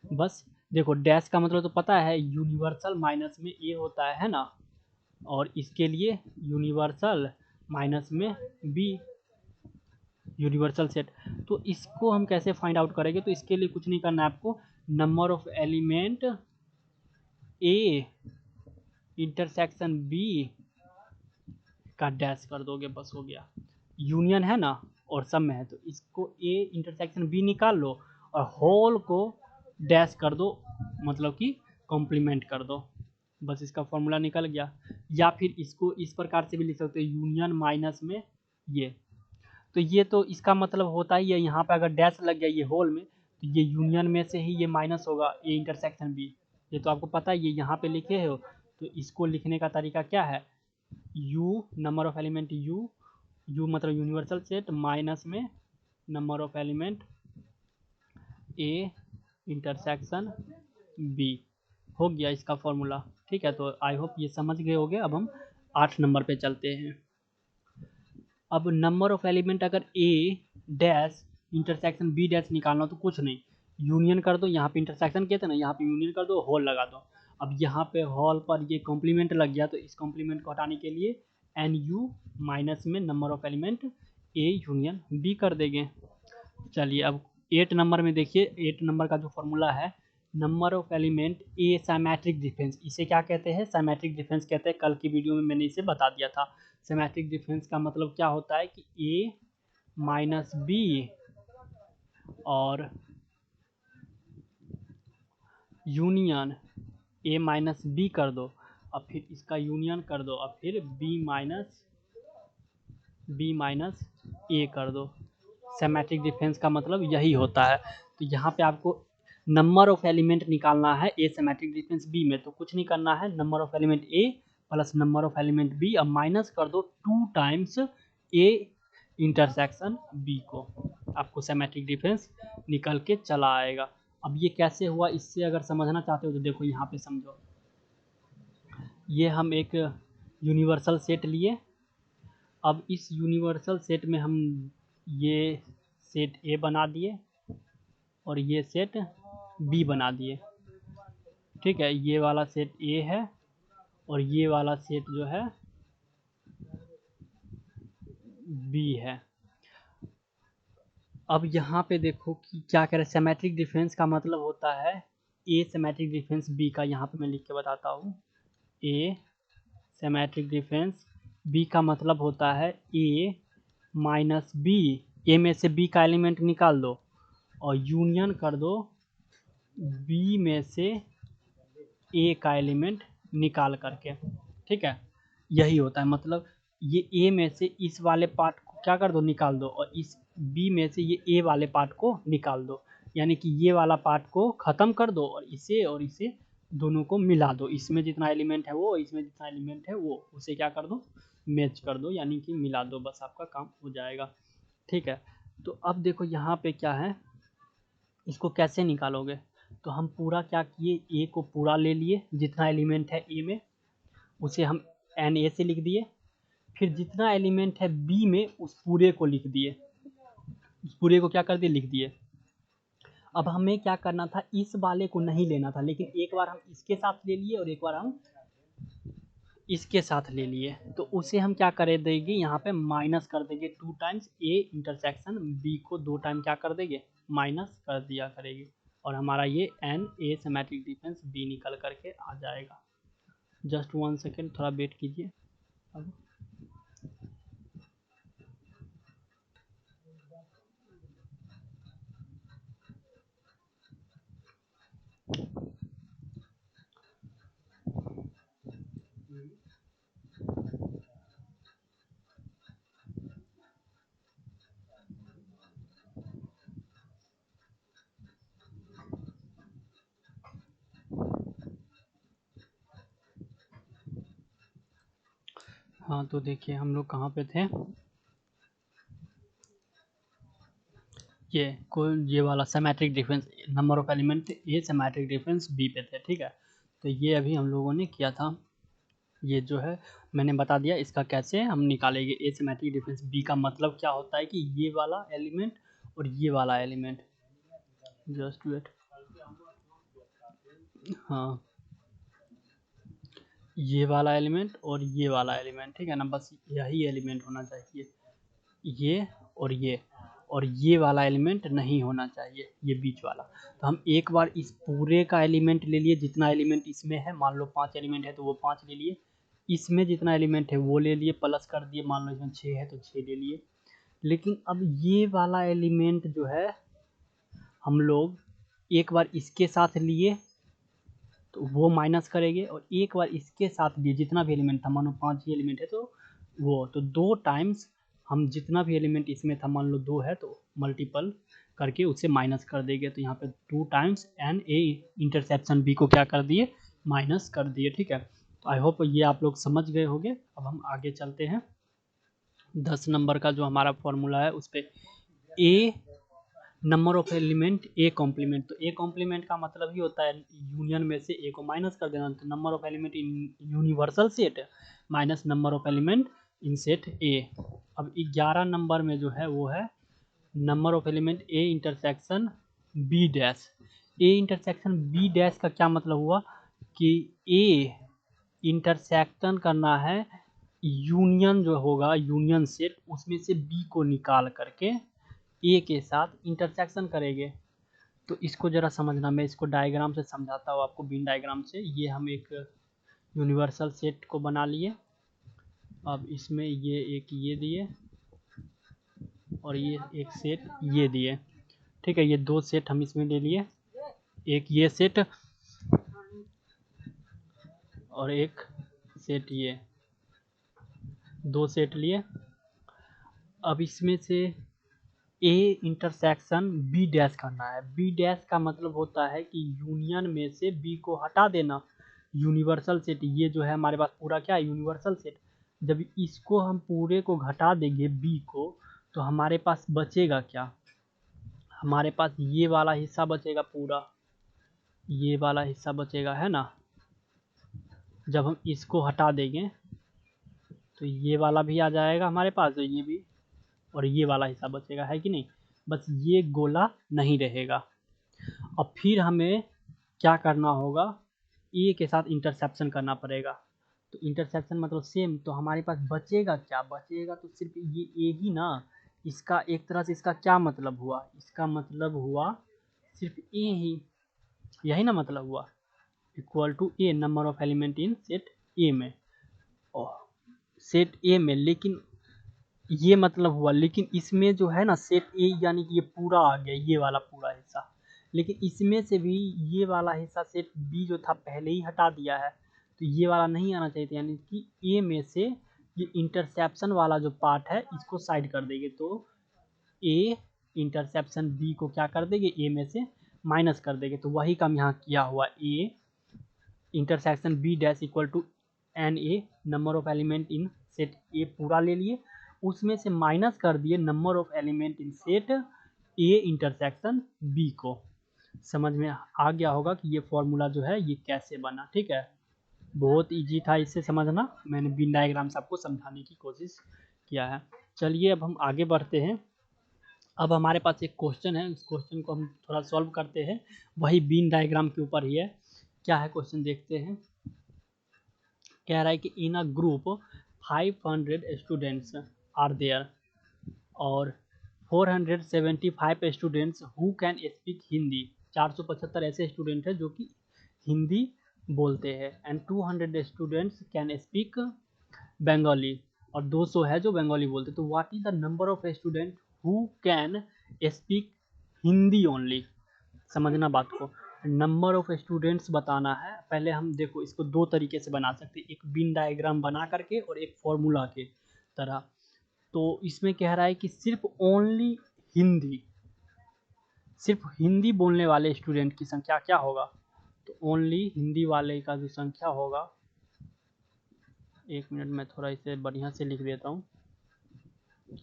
बस देखो डैश का मतलब तो पता है, यूनिवर्सल माइनस में ए होता है ना, और इसके लिए यूनिवर्सल माइनस में बी, यूनिवर्सल सेट। तो इसको हम कैसे फाइंड आउट करेंगे? तो इसके लिए कुछ नहीं करना है आपको, number of element A intersection B का डैश कर दोगे, बस हो गया। यूनियन है ना और सम में है, तो इसको ए इंटरसेक्शन बी निकाल लो और होल को डैश कर दो, मतलब कि कॉम्प्लीमेंट कर दो, बस इसका फॉर्मूला निकल गया। या फिर इसको इस प्रकार से भी लिख सकते हो, यूनियन माइनस में ये, तो ये तो इसका मतलब होता ही है, यहाँ पे अगर डैश लग गया ये होल में, तो ये यूनियन में से ही ये माइनस होगा ए इंटरसेक्शन बी, ये तो आपको पता है, ये यहाँ पे लिखे हो। तो इसको लिखने का तरीका क्या है, U number of element U मतलब यूनिवर्सल सेट माइनस में number of element A intersection B, हो गया इसका फॉर्मूला। ठीक है, तो आई होप ये समझ गए होंगे। अब हम 8 नंबर पे चलते हैं। अब नंबर ऑफ एलिमेंट अगर ए डैश इंटरसेक्शन बी डैश निकालना तो कुछ नहीं, यूनियन कर दो, यहाँ पे इंटरसेक्शन किए थे ना, यहाँ पे यूनियन कर दो, होल लगा दो। अब यहाँ पे होल पर ये कॉम्प्लीमेंट लग गया, तो इस कॉम्प्लीमेंट को हटाने के लिए एन यू माइनस में number of element A union B कर देंगे। चलिए अब 8 नंबर में देखिए, 8 नंबर का जो फॉर्मूला है, number of element A symmetric difference, इसे क्या कहते हैं? साइमेट्रिक डिफरेंस कहते हैं। कल की वीडियो में मैंने इसे बता दिया था। साइमेट्रिक डिफरेंस का मतलब क्या होता है कि ए माइनस बी और यूनियन ए माइनस बी कर दो, और फिर इसका यूनियन कर दो, और फिर बी माइनस ए कर दो। सिमेट्रिक डिफरेंस का मतलब यही होता है। तो यहाँ पे आपको नंबर ऑफ एलिमेंट निकालना है ए सिमेट्रिक डिफरेंस बी में, तो कुछ नहीं करना है, number of element A plus number of element B, अब माइनस कर दो 2 टाइम्स ए इंटरसेक्शन बी को, आपको सिमेट्रिक डिफरेंस निकल के चला आएगा। अब ये कैसे हुआ, इससे अगर समझना चाहते हो तो देखो यहाँ पे समझो। ये हम एक यूनिवर्सल सेट लिए, अब इस यूनिवर्सल सेट में हम ये सेट ए बना दिए और ये सेट बी बना दिए। ठीक है, ये वाला सेट ए है और ये वाला सेट जो है बी है। अब यहाँ पे देखो कि क्या कह रहे हैं, सिमेट्रिक डिफरेंस का मतलब होता है ए सिमेट्रिक डिफरेंस बी का, यहाँ पे मैं लिख के बताता हूँ। ए सिमेट्रिक डिफरेंस बी का मतलब होता है ए माइनस बी, ए में से बी का एलिमेंट निकाल दो और यूनियन कर दो बी में से ए का एलिमेंट निकाल करके। ठीक है, यही होता है, मतलब ये ए में से इस वाले पार्ट को क्या कर दो, निकाल दो, और इस बी में से ये ए वाले पार्ट को निकाल दो, यानी कि ये वाला पार्ट को ख़त्म कर दो और इसे दोनों को मिला दो, इसमें जितना एलिमेंट है वो, इसमें जितना एलिमेंट है वो, उसे क्या कर दो, मैच कर दो, यानी कि मिला दो, बस आपका काम हो जाएगा। ठीक है, तो अब देखो यहाँ पे क्या है, इसको कैसे निकालोगे? तो हम पूरा क्या किए, ए को पूरा ले लिए, जितना एलिमेंट है ए में उसे हम एन ए से लिख दिए, फिर जितना एलिमेंट है बी में उस पूरे को लिख दिए, उस पूरे को क्या कर दिए, लिख दिए। अब हमें क्या करना था, इस वाले को नहीं लेना था, लेकिन एक बार हम इसके साथ ले लिए और एक बार हम इसके साथ ले लिए, तो उसे हम क्या कर देंगे, यहाँ पे माइनस कर देंगे 2 टाइम्स ए इंटरसेक्शन बी को 2 टाइम क्या कर देंगे, माइनस कर दिया करेंगे, और हमारा ये N A symmetric difference B निकल करके आ जाएगा। जस्ट 1 सेकेंड, थोड़ा वेट कीजिए। अब हाँ, तो देखिए हम लोग कहाँ पे थे, ये वाला symmetric difference, number of element A symmetric difference B पे थे। ठीक है, तो ये अभी हम लोगों ने किया था, ये जो है मैंने बता दिया इसका कैसे हम निकालेंगे। ए सिमेट्रिक डिफरेंस बी का मतलब क्या होता है कि ये वाला एलिमेंट और ये वाला एलिमेंट, जस्ट वेट, हाँ, ये वाला एलिमेंट और ये वाला एलिमेंट, ठीक है ना, बस यही एलिमेंट होना चाहिए, ये और ये। और ये वाला एलिमेंट नहीं होना चाहिए, ये बीच वाला। तो हम एक बार इस पूरे का एलिमेंट ले लिए, जितना एलिमेंट इसमें है, मान लो 5 एलिमेंट है तो वो 5 ले लिए, इसमें जितना एलिमेंट है वो ले लिए, प्लस कर दिए, मान लो इसमें 6 है तो 6 ले लिए। लेकिन अब ये वाला एलिमेंट जो है हम लोग एक बार इसके साथ लिए तो वो माइनस करेंगे, और एक बार इसके साथ लिए जितना भी एलिमेंट था, मानो 5 ही एलिमेंट है तो वो, तो 2 टाइम्स हम जितना भी एलिमेंट इसमें था, मान लो 2 है तो मल्टीपल करके उससे माइनस कर देंगे। तो यहाँ पे 2 times N A intersection B को क्या कर दिए, माइनस कर दिए। ठीक है, तो आई होप ये आप लोग समझ गए होंगे। अब हम आगे चलते हैं। 10 नंबर का जो हमारा फॉर्मूला है उस पर A number of element A complement. तो ए कॉम्प्लीमेंट का मतलब ही होता है यूनियन में से ए को माइनस कर देना। तो number of element in universal set minus number of element in set A. अब 11 नंबर में जो है वो है number of element A intersection B dash. A intersection B dash का क्या मतलब हुआ कि ए इंटरसेक्शन करना है यूनियन जो होगा यूनियन सेट, उसमें से बी को निकाल करके ए के साथ इंटरसेक्शन करेंगे। तो इसको ज़रा समझना, मैं इसको डायग्राम से समझाता हूँ आपको, बिन डायग्राम से। ये हम एक यूनिवर्सल सेट को बना लिए। अब इसमें ये एक ये दिए और ये एक सेट ये दिए। ठीक है, ये 2 सेट हम इसमें ले लिए, एक ये सेट और एक सेट ये, 2 सेट लिए। अब इसमें से ए इंटरसेक्शन बी डैश करना है। बी डैश का मतलब होता है कि यूनियन में से बी को हटा देना। यूनिवर्सल सेट ये जो है हमारे पास पूरा क्या है, यूनिवर्सल सेट। जब इसको हम पूरे को घटा देंगे बी को, तो हमारे पास बचेगा क्या, हमारे पास ये वाला हिस्सा बचेगा, पूरा ये वाला हिस्सा बचेगा, है ना। जब हम इसको हटा देंगे तो ये वाला भी आ जाएगा हमारे पास, तो ये भी, और ये वाला हिस्सा बचेगा, है कि नहीं। बस ये गोला नहीं रहेगा। अब फिर हमें क्या करना होगा, ए के साथ इंटरसेप्शन करना पड़ेगा। तो इंटरसेप्शन मतलब सेम, तो हमारे पास बचेगा क्या, बचेगा तो सिर्फ ये ए ही ना। इसका एक तरह से इसका क्या मतलब हुआ, इसका मतलब हुआ सिर्फ ए ही, यही ना मतलब हुआ, equal to A number of element in set A में, और सेट ए में। लेकिन ये मतलब हुआ, लेकिन इसमें जो है ना सेट ए यानी कि ये पूरा आ गया, ये वाला पूरा हिस्सा। लेकिन इसमें से भी ये वाला हिस्सा सेट बी जो था पहले ही हटा दिया है, तो ये वाला नहीं आना चाहिए था। यानी कि ए में से ये इंटरसेप्शन वाला जो पार्ट है इसको साइड कर देंगे, तो ए इंटरसेप्शन बी को क्या कर देंगे, ए में से माइनस कर देंगे। तो वही काम यहाँ किया हुआ, A intersection B dash equal to N A number of element in set A पूरा ले लिए, उसमें से माइनस कर दिए number of element in set A intersection B को। समझ में आ गया होगा कि ये फॉर्मूला जो है ये कैसे बना। ठीक है, बहुत इजी था इसे समझना, मैंने बिन डायग्राम से आपको समझाने की कोशिश किया है। चलिए अब हम आगे बढ़ते हैं। अब हमारे पास एक क्वेश्चन है, उस क्वेश्चन को हम थोड़ा सॉल्व करते हैं, वही बिन डायग्राम के ऊपर ही है। क्या है क्वेश्चन, देखते हैं। कह रहा है कि in a group 500 students are there और 475 students who can speak Hindi. 475 ऐसे स्टूडेंट हैं जो कि हिंदी बोलते हैं, and 200 students can speak Bengali, और 200 है जो बंगाली बोलते हैं। तो what is the number of student who can speak Hindi only. समझना बात को, नंबर ऑफ स्टूडेंट्स बताना है। पहले हम देखो इसको 2 तरीके से बना सकते हैं, एक बिन डायग्राम बना करके और एक फॉर्मूला के तरह। तो इसमें कह रहा है कि सिर्फ ओनली हिंदी, सिर्फ हिंदी बोलने वाले स्टूडेंट की संख्या क्या होगा। तो ओनली हिंदी वाले का जो संख्या होगा, 1 मिनट में थोड़ा इसे बढ़िया से लिख देता हूँ।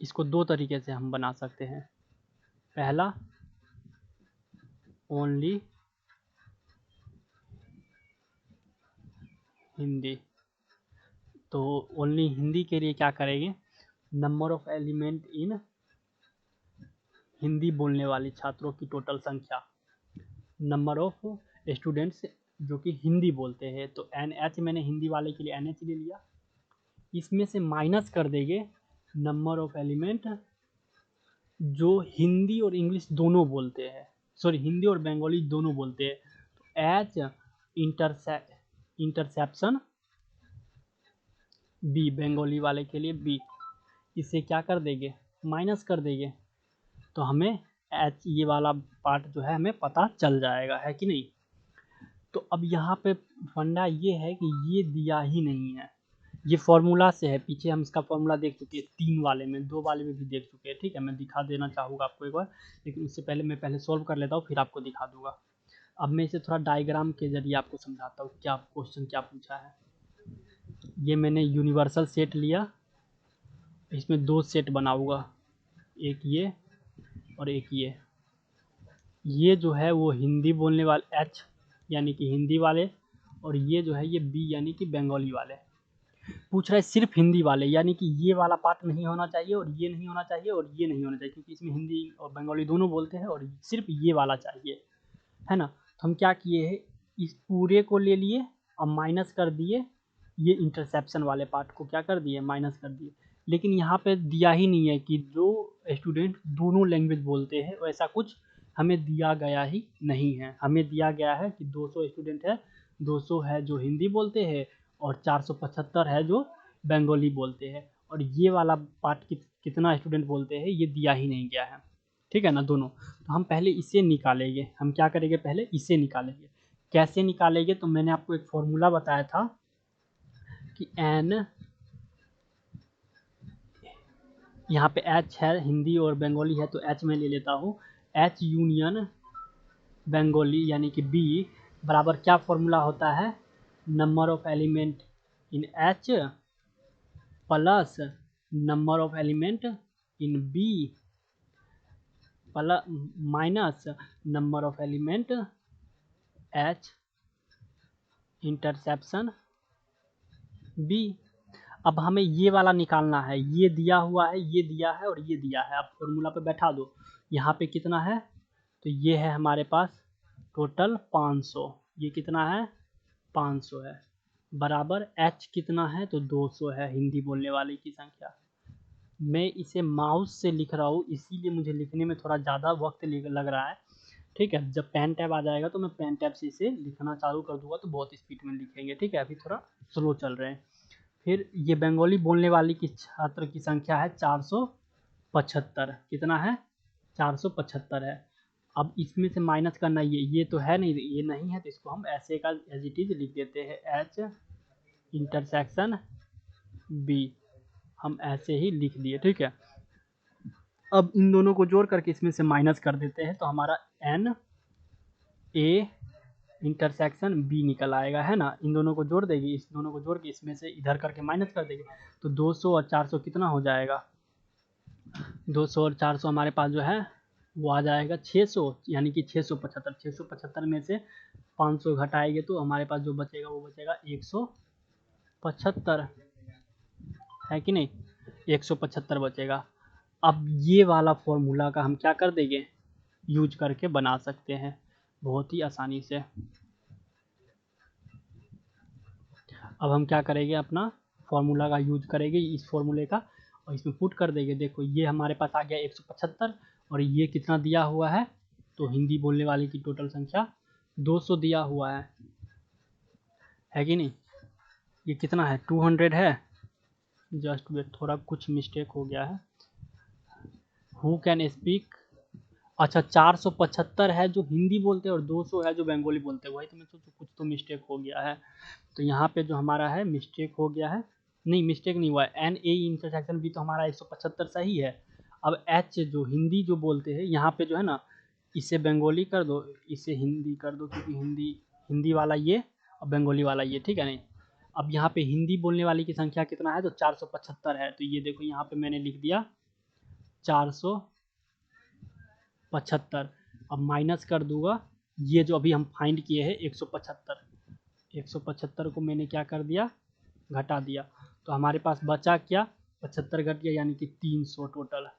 इसको 2 तरीके से हम बना सकते हैं। पहला, ओनली हिंदी। तो ओनली हिंदी के लिए क्या करेंगे, नंबर ऑफ एलिमेंट इन हिंदी बोलने वाले छात्रों की टोटल संख्या, नंबर ऑफ स्टूडेंट्स जो कि हिंदी बोलते हैं। तो एन एच मैंने हिंदी वाले के लिए एन एच ले लिया, इसमें से माइनस कर देंगे नंबर ऑफ एलिमेंट जो हिंदी और इंग्लिश दोनों बोलते हैं, सॉरी हिंदी और बंगाली दोनों बोलते हैं, तो एच इंटरसेप्शन बी, बंगाली वाले के लिए बी, इसे क्या कर देंगे, माइनस कर देंगे, तो हमें एच ये वाला पार्ट जो है हमें पता चल जाएगा, है कि नहीं। तो अब यहाँ पे फंडा ये है कि ये दिया ही नहीं है, ये फॉर्मूला से है, पीछे हम इसका फॉर्मूला देख चुके हैं, 3 वाले में, 2 वाले में भी देख चुके हैं, ठीक है। मैं दिखा देना चाहूँगा आपको एक बार, लेकिन उससे पहले मैं पहले सॉल्व कर लेता हूँ, फिर आपको दिखा दूंगा। अब मैं इसे थोड़ा डायग्राम के जरिए आपको समझाता हूँ क्या क्वेश्चन क्या पूछा है। ये मैंने यूनिवर्सल सेट लिया, इसमें 2 सेट बनाऊंगा, एक ये और एक ये जो है वो हिंदी बोलने वाले एच यानी कि हिंदी वाले, और ये जो है ये बी यानी कि बंगाली वाले। पूछ रहा है सिर्फ हिंदी वाले, यानी कि ये वाला पार्ट नहीं होना चाहिए और ये नहीं होना चाहिए और ये नहीं होना चाहिए, क्योंकि इसमें हिंदी और बंगाली दोनों बोलते हैं, और सिर्फ ये वाला चाहिए, है ना। तो हम क्या किए हैं, इस पूरे को ले लिए और माइनस कर दिए, ये इंटरसेप्शन वाले पार्ट को क्या कर दिए, माइनस कर दिए। लेकिन यहाँ पे दिया ही नहीं है कि जो स्टूडेंट दोनों लैंग्वेज बोलते हैं, वैसा कुछ हमें दिया गया ही नहीं है। हमें दिया गया है कि 200 स्टूडेंट है, 200 है जो हिंदी बोलते हैं और 475 है जो बंगाली बोलते हैं, और ये वाला पार्ट कितना स्टूडेंट बोलते हैं ये दिया ही नहीं गया है, ठीक है ना, दोनों। तो हम पहले इसे निकालेंगे, हम क्या करेंगे, पहले इसे निकालेंगे। कैसे निकालेंगे, तो मैंने आपको एक फॉर्मूला बताया था कि एन, यहाँ पे एच है, हिंदी और बंगाली है, तो एच में ले लेता हूँ, एच यूनियन बंगाली यानी कि बी बराबर क्या फॉर्मूला होता है, number of element in H plus number of element in B plus minus number of element H intersection B. अब हमें ये वाला निकालना है, ये दिया हुआ है, ये दिया है और ये दिया है। अब फॉर्मूला पे बैठा दो, यहाँ पे कितना है, तो ये है हमारे पास टोटल 500, ये कितना है 500 है, बराबर एच कितना है, तो 200 है हिंदी बोलने वाले की संख्या। मैं इसे माउस से लिख रहा हूँ, इसीलिए मुझे लिखने में थोड़ा ज़्यादा वक्त लग रहा है, ठीक है। जब पेन टैब आ जाएगा तो मैं पेन टैब से इसे लिखना चालू कर दूंगा, तो बहुत स्पीड में लिखेंगे, ठीक है। अभी थोड़ा स्लो चल रहे हैं। फिर ये बंगाली बोलने वाली की छात्र की संख्या है 475, कितना है 475 है। अब इसमें से माइनस करना, ये तो है नहीं, ये नहीं है, तो इसको हम ऐसे का एज इट इज लिख देते हैं, एच इंटरसेक्शन बी, हम ऐसे ही लिख दिए, ठीक है। अब इन दोनों को जोड़ करके इसमें से माइनस कर देते हैं, तो हमारा एन ए इंटरसेक्शन बी निकल आएगा, है ना। इन दोनों को जोड़ देगी, इस दोनों को जोड़ के इसमें से इधर करके माइनस कर देगी, तो 200 और 400 कितना हो जाएगा, 200 और 400 हमारे पास जो है वो आ जाएगा 600, यानी कि 675। 675 में से 500 घटाएंगे तो हमारे पास जो बचेगा वो बचेगा 175, है कि नहीं, 175 बचेगा। अब ये वाला फॉर्मूला का हम क्या कर देंगे, यूज करके बना सकते हैं बहुत ही आसानी से। अब हम क्या करेंगे, अपना फॉर्मूला का यूज करेंगे, इस फॉर्मूले का, और इसमें पुट कर देंगे। देखो ये हमारे पास आ गया 175, और ये कितना दिया हुआ है, तो हिंदी बोलने वाले की टोटल संख्या 200 दिया हुआ है कि नहीं। ये कितना है 200 है, जस्ट वेट, थोड़ा कुछ मिस्टेक हो गया है। हु कैन स्पीक, अच्छा 475 है जो हिंदी बोलते हैं और 200 है जो बंगाली बोलते हैं, वही तो मैं सोचूं कुछ तो मिस्टेक हो गया है। तो यहाँ पे जो हमारा है मिस्टेक हो गया है, नहीं मिस्टेक नहीं हुआ है, एन ए इंटरसेक्शन बी तो हमारा 175 सही है। अब एच जो हिंदी जो बोलते हैं, यहाँ पे जो है ना, इसे बंगाली कर दो, इसे हिंदी कर दो, क्योंकि हिंदी वाला ये और बंगाली वाला ये, ठीक है नहीं। अब यहाँ पे हिंदी बोलने वाली की संख्या कितना है, तो 475 है, तो ये देखो यहाँ पे मैंने लिख दिया 475। अब माइनस कर दूंगा, ये जो अभी हम फाइंड किए हैं 175 को मैंने क्या कर दिया, घटा दिया, तो हमारे पास बचा क्या, 75 घट गया, यानी कि 300 टोटल।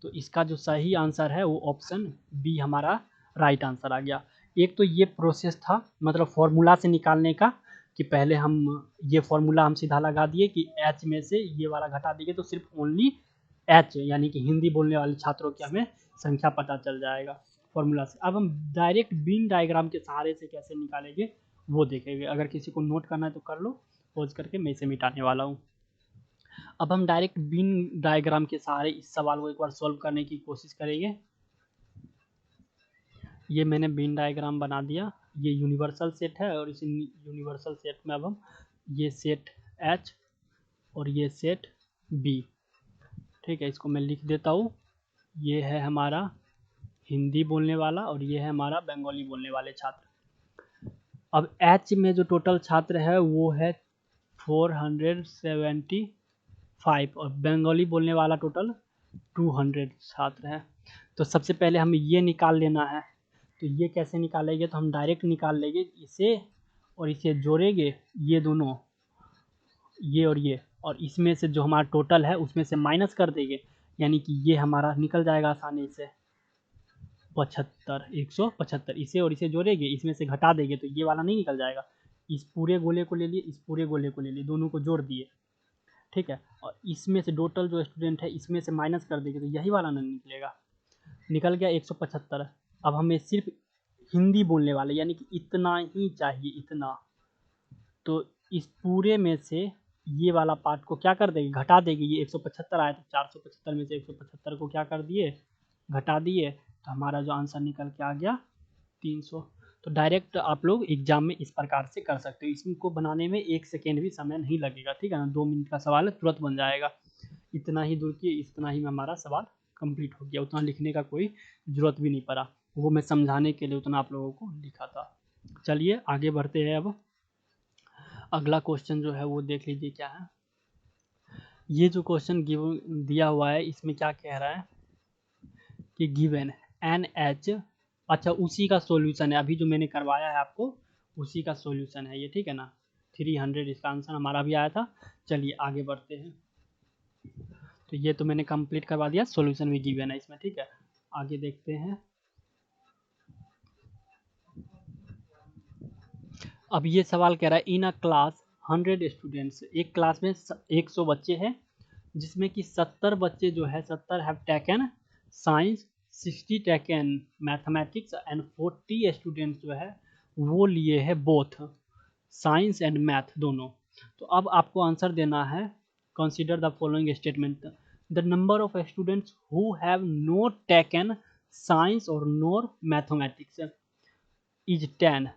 तो इसका जो सही आंसर है वो ऑप्शन बी हमारा राइट आंसर आ गया। एक तो ये प्रोसेस था, मतलब फॉर्मूला से निकालने का, कि पहले हम ये फॉर्मूला हम सीधा लगा दिए कि एच में से ये वाला घटा दिए तो सिर्फ ओनली एच यानी कि हिंदी बोलने वाले छात्रों की हमें संख्या पता चल जाएगा फॉर्मूला से। अब हम डायरेक्ट बिन डायग्राम के सहारे से कैसे निकालेंगे वो देखेंगे। अगर किसी को नोट करना है तो कर लो, पॉज करके मैं इसे मिटाने वाला हूँ। अब हम डायरेक्ट बिन डायग्राम के सहारे इस सवाल को एक बार सॉल्व करने की कोशिश करेंगे। ये मैंने बिन डायग्राम बना दिया। ये यूनिवर्सल सेट है और इस यूनिवर्सल सेट में अब हम ये सेट एच और ये सेट बी, ठीक है, इसको मैं लिख देता हूँ। ये है हमारा हिंदी बोलने वाला और ये है हमारा बंगाली बोलने वाले छात्र। अब एच में जो टोटल छात्र है वो है 475 और बंगाली बोलने वाला टोटल 200 छात्र है। तो सबसे पहले हमें ये निकाल लेना है। तो ये कैसे निकालेंगे, तो हम डायरेक्ट निकाल लेंगे इसे और इसे जोड़ेंगे, ये दोनों, ये और इसमें से जो हमारा टोटल है उसमें से माइनस कर देंगे, यानी कि ये हमारा निकल जाएगा आसानी से 75, 175। इसे और इसे जोड़ेंगे, इसमें से घटा देंगे तो ये वाला नहीं निकल जाएगा। इस पूरे गोले को ले लिए, इस पूरे गोले को ले लिए, दोनों को जोड़ दिए, ठीक है, और इसमें से टोटल जो स्टूडेंट है इसमें से माइनस कर देंगे तो यही वाला नहीं निकलेगा। निकल गया 175। अब हमें सिर्फ हिंदी बोलने वाले यानी कि इतना ही चाहिए, इतना। तो इस पूरे में से ये वाला पार्ट को क्या कर देंगे, घटा देंगे। ये 175 आया तो 475 में से 175 को क्या कर दिए, घटा दिए, तो हमारा जो आंसर निकल के आ गया 300। तो डायरेक्ट आप लोग एग्जाम में इस प्रकार से कर सकते हो। इसको बनाने में 1 सेकेंड भी समय नहीं लगेगा, ठीक है ना। 2 मिनट का सवाल है, तुरंत बन जाएगा। इतना ही दूर की, इतना ही में हमारा सवाल कंप्लीट हो गया। उतना लिखने का कोई ज़रूरत भी नहीं पड़ा, वो मैं समझाने के लिए उतना आप लोगों को लिखा था। चलिए आगे बढ़ते हैं। अब अगला क्वेश्चन जो है वो देख लीजिए क्या है। ये जो क्वेश्चन दिया हुआ है इसमें क्या कह रहा है कि गिवन एन एच, अच्छा उसी का सॉल्यूशन है, अभी जो मैंने करवाया है आपको उसी का सॉल्यूशन है ये, ठीक है ना। 300 इसका आंसर हमारा भी आया था। चलिए आगे बढ़ते हैं। तो ये तो मैंने कंप्लीट करवा दिया, सॉल्यूशन भी गिवन है इसमें, ठीक है। आगे देखते हैं। अब ये सवाल कह रहा है इन अ क्लास 100 स्टूडेंट्स, एक क्लास में 100 बच्चे हैं जिसमें कि 70 बच्चे जो है 70 have taken science, 60 taken mathematics and 40 students जो है वो लिए है बोथ साइंस एंड मैथ दोनों। तो अब आपको आंसर देना है। Consider the following statement, the number of students who have not taken science और नॉर मैथमेटिक्स इज 10।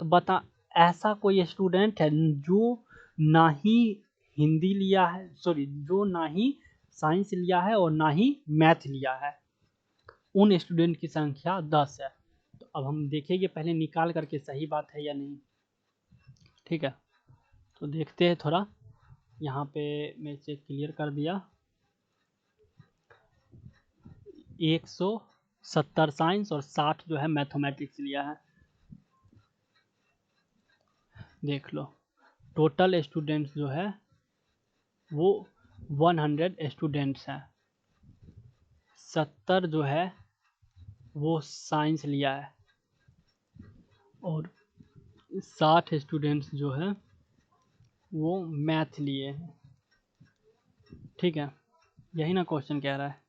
तो बता, ऐसा कोई स्टूडेंट है जो ना ही हिंदी लिया है, सॉरी, जो ना ही साइंस लिया है और ना ही मैथ लिया है, उन स्टूडेंट की संख्या 10 है। तो अब हम देखेंगे पहले निकाल करके सही बात है या नहीं, ठीक है। तो देखते हैं थोड़ा, यहाँ पे मैं इसे क्लियर कर दिया। 170 साइंस और 60 जो है मैथमेटिक्स लिया है। देख लो टोटल स्टूडेंट्स जो है वो 100 स्टूडेंट्स हैं। 70 जो है वो साइंस लिया है और 60 स्टूडेंट्स जो है वो मैथ लिए हैं, ठीक है। यही ना क्वेश्चन कह रहा है।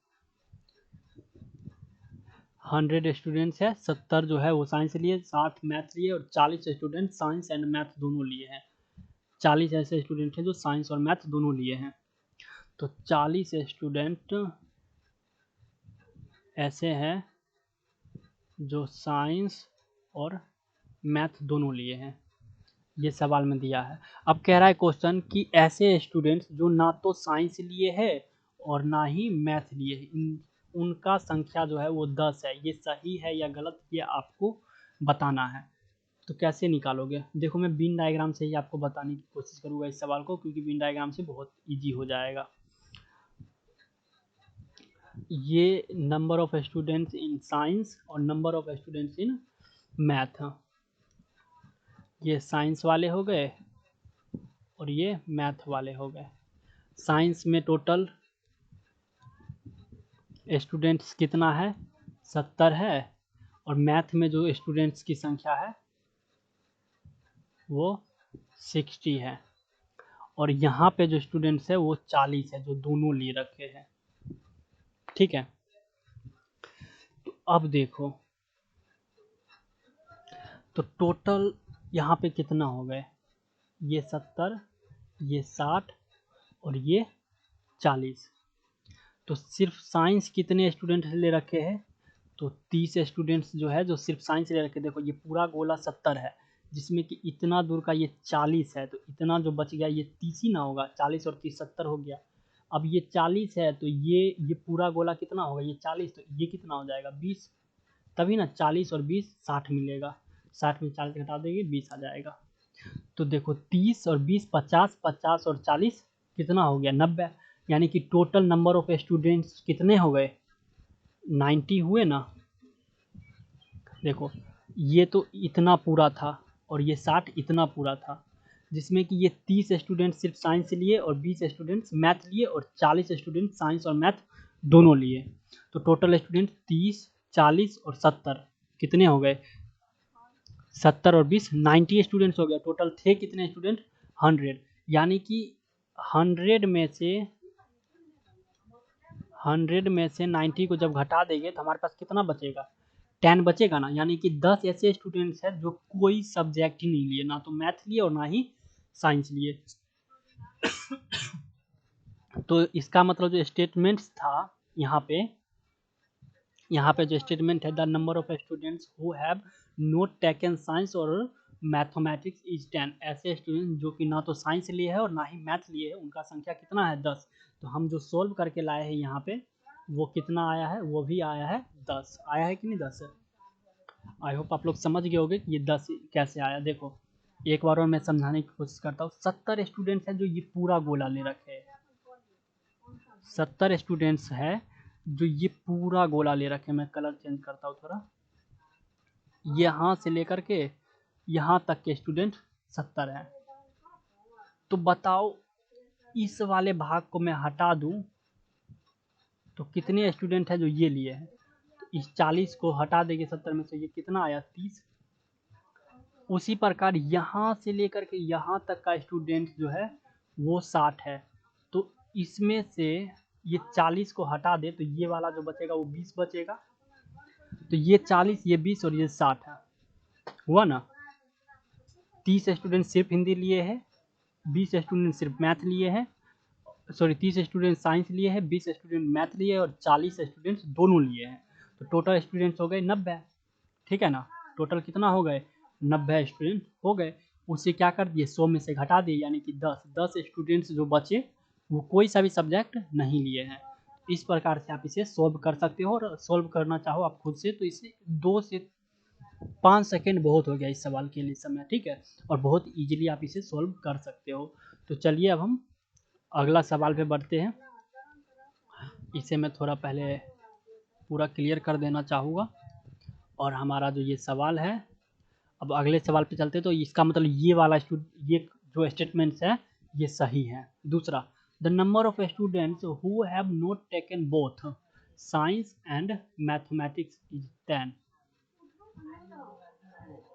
100 स्टूडेंट्स है, 70 जो है वो साइंस लिए, 60 मैथ लिए और 40 स्टूडेंट साइंस एंड मैथ दोनों लिए हैं। 40 ऐसे स्टूडेंट हैं जो साइंस और मैथ दोनों लिए हैं। तो 40 स्टूडेंट ऐसे हैं जो साइंस और मैथ दोनों लिए हैं, ये सवाल में दिया है। अब कह रहा है क्वेश्चन कि ऐसे स्टूडेंट्स जो ना तो साइंस लिए है और ना ही मैथ लिए है, उनका संख्या जो है वो 10 है। ये सही है या गलत ये आपको बताना है। तो कैसे निकालोगे, देखो मैं बिन डायग्राम से ही आपको बताने की कोशिश करूँगा इस सवाल को, क्योंकि बिन डायग्राम से बहुत ईजी हो जाएगा। ये number of students in science और number of students in math, ये साइंस वाले हो गए और ये मैथ वाले हो गए। साइंस में टोटल स्टूडेंट्स कितना है, 70 है, और मैथ में जो स्टूडेंट्स की संख्या है वो 60 है, और यहाँ पे जो स्टूडेंट्स है वो 40 है जो दोनों लिए रखे हैं। ठीक है। तो अब देखो, तो टोटल यहाँ पे कितना हो गए, ये 70, ये 60 और ये 40। तो सिर्फ साइंस कितने स्टूडेंट ले रखे हैं, तो 30 स्टूडेंट्स जो है जो सिर्फ साइंस ले रखे। देखो ये पूरा गोला 70 है, जिसमें कि इतना दूर का ये 40 है, तो इतना जो बच गया ये 30 ही ना होगा, 40 और 30 70 हो गया। अब ये 40 है तो ये पूरा गोला कितना होगा, ये 40, तो ये कितना हो जाएगा 20, तभी ना 40 और 20 60 मिलेगा, 60 में 40 घटा देंगे 20 आ जाएगा। तो देखो 30 और 20 50, 50 और 40 कितना हो गया 90, यानी कि टोटल नंबर ऑफ स्टूडेंट्स कितने हो गए 90 हुए ना। देखो ये तो इतना पूरा था और ये 60 इतना पूरा था, जिसमें कि ये 30 स्टूडेंट सिर्फ साइंस लिए और 20 स्टूडेंट्स मैथ लिए और 40 स्टूडेंट साइंस और मैथ दोनों लिए। तो टोटल स्टूडेंट 30 40 और 70 कितने हो गए, 70 और 20 90 स्टूडेंट्स हो गया। टोटल थे कितने स्टूडेंट 100, यानी कि 100 में से 90 को जब घटा देंगे तो हमारे पास कितना बचेगा 10 बचेगा ना, यानी कि 10 ऐसे स्टूडेंट्स हैं जो कोई सब्जेक्ट ही नहीं लिए, ना तो मैथ लिए और ना ही साइंस लिए। तो इसका मतलब जो स्टेटमेंट्स था यहाँ पे जो स्टेटमेंट है, the number of students who have not taken science और मैथमेटिक्स इज 10। ऐसे स्टूडेंट जो कि ना तो साइंस लिए है और ना ही मैथ लिए है, उनका संख्या कितना है 10। तो हम जो सोल्व करके लाए हैं यहाँ पे वो कितना आया है, वो भी आया है 10, आया है कि नहीं 10 है। आई होप आप लोग समझ गए होंगे कि ये 10 कैसे आया। देखो एक बार और मैं समझाने की कोशिश करता हूँ। 70 स्टूडेंट्स हैं जो ये पूरा गोला ले रखे हैं, 70 स्टूडेंट्स है जो ये पूरा गोला ले रखे हैं। मैं कलर चेंज करता हूँ थोड़ा, यहाँ से लेकर के यहाँ तक के स्टूडेंट 70 हैं। तो बताओ इस वाले भाग को मैं हटा दूं तो कितने स्टूडेंट है जो ये लिए हैं। तो इस 40 को हटा देंगे 70 में से, ये कितना आया 30। उसी प्रकार यहाँ से लेकर के यहाँ तक का स्टूडेंट जो है वो 60 है। तो इसमें से ये 40 को हटा दे तो ये वाला जो बचेगा वो 20 बचेगा। तो ये 40 ये 20 और ये 60 है, हुआ ना। 30 स्टूडेंट सिर्फ हिंदी लिए हैं, 20 स्टूडेंट सिर्फ मैथ लिए हैं, सॉरी 30 स्टूडेंट साइंस लिए हैं, 20 स्टूडेंट मैथ लिए और 40 स्टूडेंट्स दोनों लिए हैं। तो टोटल स्टूडेंट्स हो गए 90, ठीक है ना। टोटल कितना हो गए 90 स्टूडेंट हो गए। उसे क्या कर दिए 100 में से घटा दिए, यानी कि 10 स्टूडेंट्स जो बचे वो कोई सा भी सब्जेक्ट नहीं लिए हैं। इस प्रकार से आप इसे सॉल्व कर सकते हो, और सॉल्व करना चाहो आप खुद से तो इसे 2 से 5 सेकेंड बहुत हो गया इस सवाल के लिए समय, ठीक है। और बहुत ईजिली आप इसे सॉल्व कर सकते हो। तो चलिए अब हम अगला सवाल पे बढ़ते हैं। इसे मैं थोड़ा पहले पूरा क्लियर कर देना चाहूँगा। और हमारा जो ये सवाल है, अब अगले सवाल पे चलते हैं। तो इसका मतलब ये वाला ये जो स्टेटमेंट्स है ये सही है। दूसरा, the number of students who have not taken both science and mathematics is 10।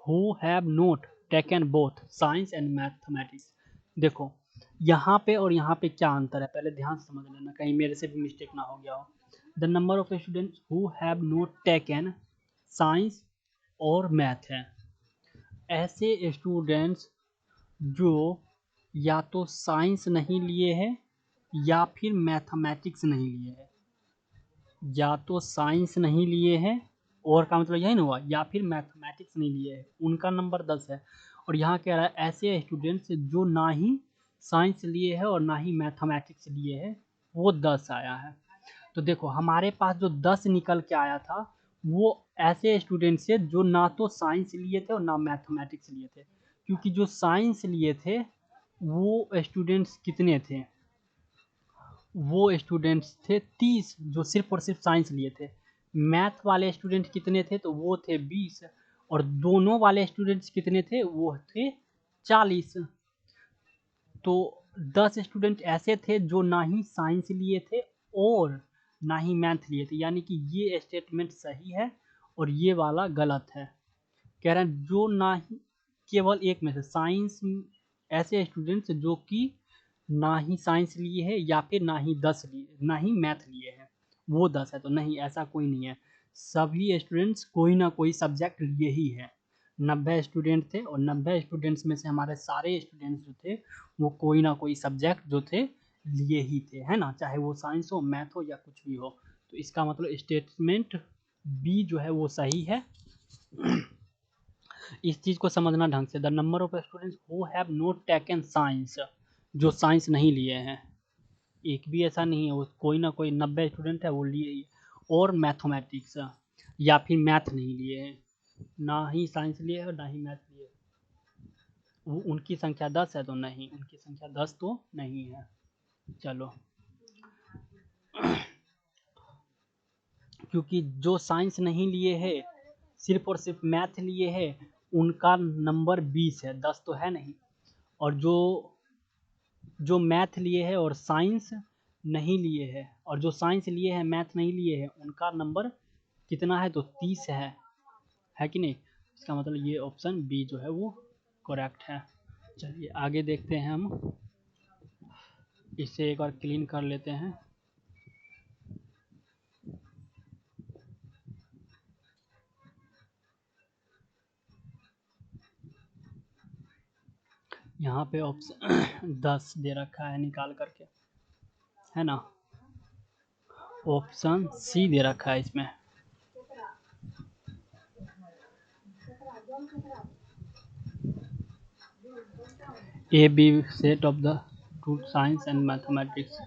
Who have not taken both science and mathematics. देखो यहाँ पे और यहाँ पे क्या अंतर है, पहले ध्यान से समझ लेना, कहीं मेरे से भी मिस्टेक ना हो गया हो। The number of students who have not taken science और मैथ है ऐसे स्टूडेंट्स जो या तो साइंस नहीं लिए हैं या फिर मैथमेटिक्स नहीं लिए हैं, या तो साइंस नहीं लिए हैं और का मतलब यही ना हुआ, या फिर मैथमेटिक्स नहीं लिए हैं, उनका नंबर 10 है। और यहाँ कह रहा है ऐसे स्टूडेंट्स जो ना ही साइंस लिए हैं और ना ही मैथमेटिक्स लिए हैं, वो 10 आया है। तो देखो हमारे पास जो 10 निकल के आया था वो ऐसे स्टूडेंट्स है जो ना तो साइंस लिए थे और ना मैथमेटिक्स लिए थे। क्योंकि जो साइंस लिए थे वो स्टूडेंट्स कितने थे, वो स्टूडेंट्स थे 30 जो सिर्फ और सिर्फ साइंस लिए थे। मैथ वाले स्टूडेंट कितने थे, तो वो थे 20। और दोनों वाले स्टूडेंट्स कितने थे, वो थे 40। तो 10 स्टूडेंट ऐसे थे जो ना ही साइंस लिए थे और ना ही मैथ लिए थे, यानी कि ये स्टेटमेंट सही है और ये वाला गलत है। कह रहे हैं जो ना ही, केवल एक में से साइंस, ऐसे स्टूडेंट्स जो कि ना ही साइंस लिए हैं या फिर ना ही 10 लिए, ना ही मैथ लिए हैं, वो 10 है, तो नहीं, ऐसा कोई नहीं है। सभी स्टूडेंट्स कोई ना कोई सब्जेक्ट लिए ही है। 90 स्टूडेंट थे और 90 स्टूडेंट्स में से हमारे सारे स्टूडेंट्स जो थे वो कोई ना कोई सब्जेक्ट जो थे लिए ही थे, है ना, चाहे वो साइंस हो, मैथ हो या कुछ भी हो। तो इसका मतलब स्टेटमेंट बी जो है वो सही है। इस चीज़ को समझना ढंग से, the number of students who have not taken science, जो साइंस नहीं लिए हैं, एक भी ऐसा नहीं है, वो कोई ना कोई 90 स्टूडेंट है वो लिए ही, और मैथमेटिक्स या फिर मैथ नहीं लिए हैं, ना ही साइंस लिए है ना ही मैथ लिए, वो उनकी संख्या 10 है तो नहीं, उनकी संख्या 10 तो नहीं है। चलो, क्योंकि जो साइंस नहीं लिए है, सिर्फ और सिर्फ मैथ लिए है, उनका नंबर 20 है, 10 तो है नहीं। और जो जो मैथ लिए है और साइंस नहीं लिए है, और जो साइंस लिए हैं मैथ नहीं लिए हैं, उनका नंबर कितना है, तो 30 है कि नहीं। इसका मतलब ये ऑप्शन बी जो है वो करेक्ट है। चलिए आगे देखते हैं, हम इसे एक बार क्लीन कर लेते हैं। यहाँ पे ऑप्शन 10 दे रखा है निकाल करके, है ना, ऑप्शन सी दे रखा है इसमें। A B set of the two science and mathematics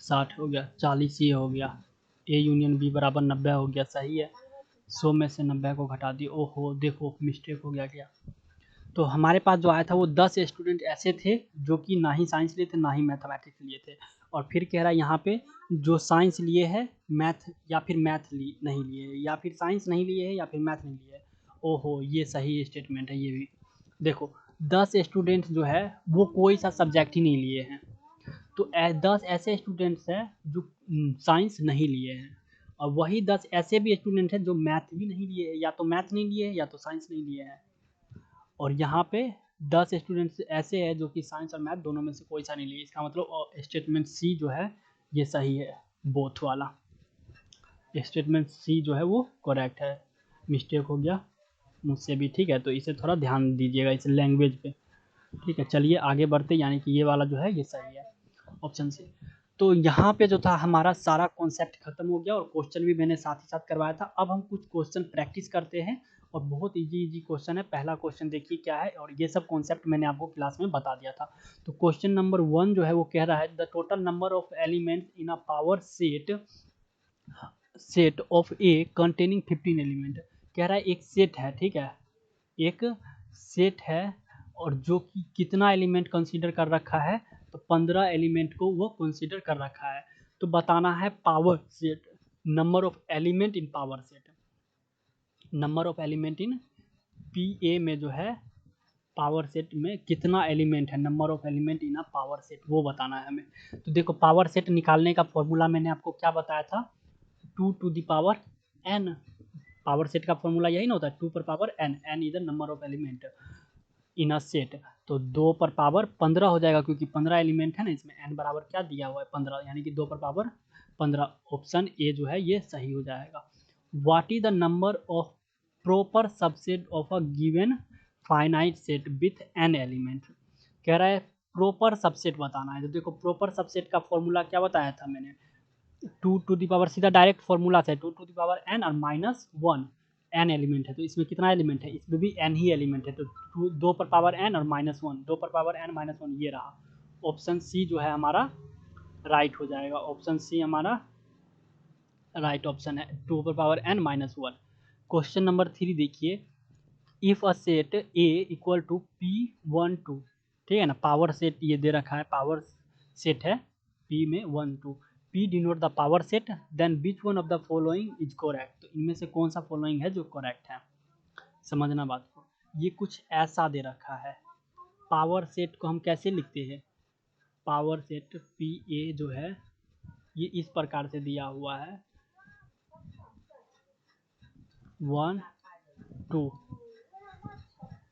60 हो गया, 40 ये हो गया, ए यूनियन बी बराबर 90 हो गया, सही है। 100 में से 90 को घटा दिए, ओहो देखो मिस्टेक हो गया क्या। तो हमारे पास जो आया था वो 10 स्टूडेंट ऐसे थे जो कि ना ही साइंस लिए थे ना ही मैथमेटिक्स लिए थे, और फिर कह रहा है यहाँ पे जो साइंस लिए है मैथ या फिर मैथ नहीं लिए है, या फिर साइंस नहीं लिए है या फिर मैथ नहीं लिए है। ओहो, ये सही स्टेटमेंट है ये भी। देखो 10 स्टूडेंट जो है वो कोई सा सब्जेक्ट ही नहीं लिए हैं, तो 10 ऐसे स्टूडेंट्स हैं जो साइंस नहीं लिए हैं, और वही 10 ऐसे भी स्टूडेंट हैं जो मैथ भी नहीं लिए हैं, या तो मैथ नहीं लिए हैं या तो साइंस नहीं लिए हैं। और यहाँ पे 10 स्टूडेंट्स ऐसे हैं जो कि साइंस और मैथ दोनों में से कोई सा नहीं लिए। इसका मतलब स्टेटमेंट सी जो है ये सही है, बोथ वाला स्टेटमेंट सी जो है वो करेक्ट है। मिस्टेक हो गया मुझसे भी, ठीक है, तो इसे थोड़ा ध्यान दीजिएगा इस लैंग्वेज पे, ठीक है। चलिए आगे बढ़ते, यानी कि ये वाला जो है ये सही है, ऑप्शन सी। तो यहाँ पे जो था हमारा सारा कॉन्सेप्ट खत्म हो गया, और क्वेश्चन भी मैंने साथ ही साथ करवाया था। अब हम कुछ क्वेश्चन प्रैक्टिस करते हैं, और बहुत इजी क्वेश्चन है। पहला क्वेश्चन देखिए क्या है, और ये सब कॉन्सेप्ट मैंने आपको क्लास में बता दिया था। तो क्वेश्चन नंबर 1 जो है वो कह रहा है the total number of elements in a power set of A containing 15 element. कह रहा है एक सेट है, ठीक है, एक सेट है, और जो कि कितना एलिमेंट कंसीडर कर रखा है, तो 15 एलिमेंट को वो कंसीडर कर रखा है। तो बताना है power set, number of element in power set, number of element in P A में जो है पावर सेट में कितना एलिमेंट है, number of element in a power set, वो बताना है हमें। तो देखो पावर सेट निकालने का फॉर्मूला मैंने आपको क्या बताया था, 2 to the power n। Power set का फॉर्मूला यही ना होता है, 2 पर power n, n is the number of element in a set. तो 2 पर पावर 15 हो जाएगा, क्योंकि 15 एलिमेंट है ना, इसमें n बराबर क्या दिया हुआ है 15, यानी कि 2 पर पावर 15। ऑप्शन ए जो है ये सही हो जाएगा। What is the number of proper subset of a given finite set with an element. कह रहा है प्रॉपर सबसेट बताना है। तो देखो प्रॉपर सबसेट का फॉर्मूला क्या बताया था मैंने, 2 टू दी पावर, सीधा डायरेक्ट फॉर्मूला से 2 टू दी पावर n और -1, n एलिमेंट है, तो इसमें कितना एलिमेंट है, इसमें भी n ही एलिमेंट है, तो 2 पर पावर n और -1, 2 पर पावर n -1 ये रहा। ऑप्शन सी जो है हमारा राइट हो जाएगा, ऑप्शन सी हमारा राइट ऑप्शन है, 2 पर पावर n -1। क्वेश्चन नंबर 3 देखिए, if a set A equal to P12, ठीक है ना, पावर सेट ये दे रखा है, पावर सेट है P में 1 2, P denote the power set, then which one of the following is correct. तो इनमें से कौन सा फॉलोइंग है जो करेक्ट है, समझना बात को। ये कुछ ऐसा दे रखा है, पावर सेट को हम कैसे लिखते हैं, पावर सेट पी ए जो है ये इस प्रकार से दिया हुआ है 1 2।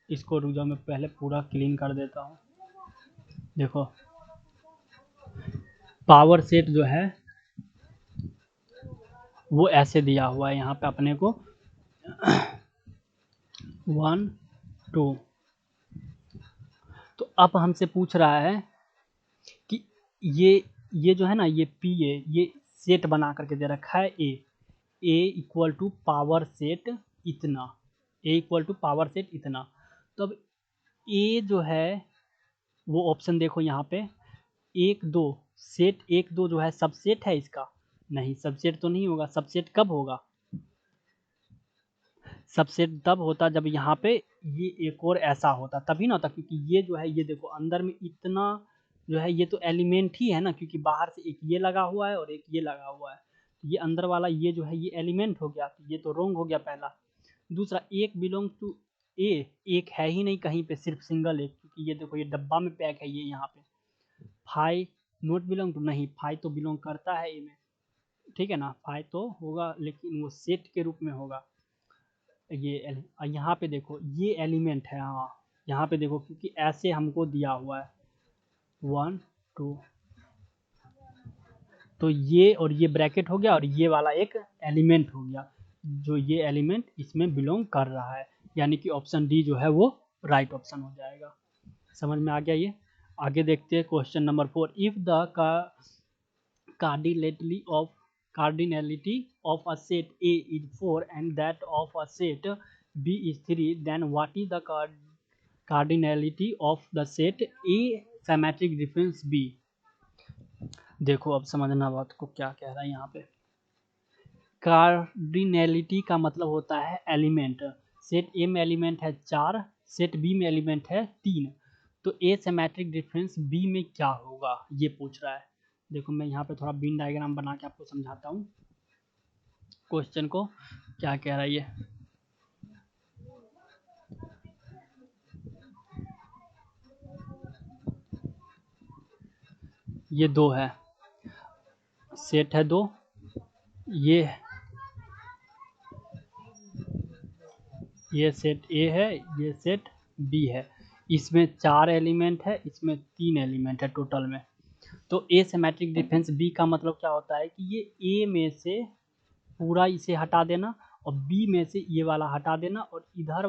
इसको रुक जाओ मैं पहले पूरा क्लीन कर देता हूँ। देखो पावर सेट जो है वो ऐसे दिया हुआ है यहाँ पे अपने को 1 2। तो अब हमसे पूछ रहा है कि ये जो है ना, ये पी ए, ये सेट बना करके दे रखा है ए इक्वल टू पावर सेट इतना, ए इक्वल टू पावर सेट इतना। तो अब ए जो है वो ऑप्शन देखो यहाँ पे, 1 2 सेट, 1 2 जो है सबसेट है इसका? नहीं, सबसेट तो नहीं होगा। सबसेट कब होगा? सबसेट तब होता जब यहाँ पे ये एक और ऐसा होता, तभी ना होता। क्योंकि ये जो है, ये देखो अंदर में इतना जो है, ये तो एलिमेंट ही है ना, क्योंकि बाहर से एक ये लगा हुआ है और एक ये लगा हुआ है। तो ये अंदर वाला ये जो है ये एलिमेंट हो गया, तो ये तो रॉन्ग हो गया पहला। दूसरा, एक बिलोंग टू ए, एक है ही नहीं कहीं पे, सिर्फ सिंगल एक, क्योंकि ये देखो ये डब्बा में पैक है ये यहाँ पे। फाइव नोट बिलोंग टू, नहीं, फाइव तो बिलोंग करता है ए में, ठीक है ना, फाइव तो होगा लेकिन वो सेट के रूप में होगा। ये यहाँ पे देखो ये एलिमेंट है, हाँ यहाँ पे देखो, क्योंकि ऐसे हमको दिया हुआ है 1 2। तो ये और ये ब्रैकेट हो गया और ये वाला एक एलिमेंट हो गया, जो ये एलिमेंट इसमें बिलोंग कर रहा है, यानी कि ऑप्शन डी जो है वो राइट ऑप्शन हो जाएगा। समझ में आ गया ये? आगे देखते हैं question number 4। If the cardinality of cardinality of a set A is 4 and that of a set B is 3, then what is the cardinality of the set A symmetric difference B? देखो अब समझना बात को, क्या कह रहा है यहाँ पे। कार्डिनैलिटी का मतलब होता है एलिमेंट। सेट ए में एलिमेंट है 4, सेट बी में एलिमेंट है 3, तो ए सिमेट्रिक डिफरेंस बी में क्या होगा ये पूछ रहा है। देखो मैं यहाँ पे थोड़ा बिन डायग्राम बना के आपको समझाता हूँ क्वेश्चन को, क्या कह रहा है ये 2 है, सेट है 2, ये सेट ए है, ये सेट बी है, इसमें 4 एलिमेंट है, इसमें 3 एलिमेंट है टोटल में। तो ए सिमेट्रिक डिफरेंस बी का मतलब क्या होता है कि ये ए में से पूरा इसे हटा देना और बी में से ये वाला हटा देना, और इधर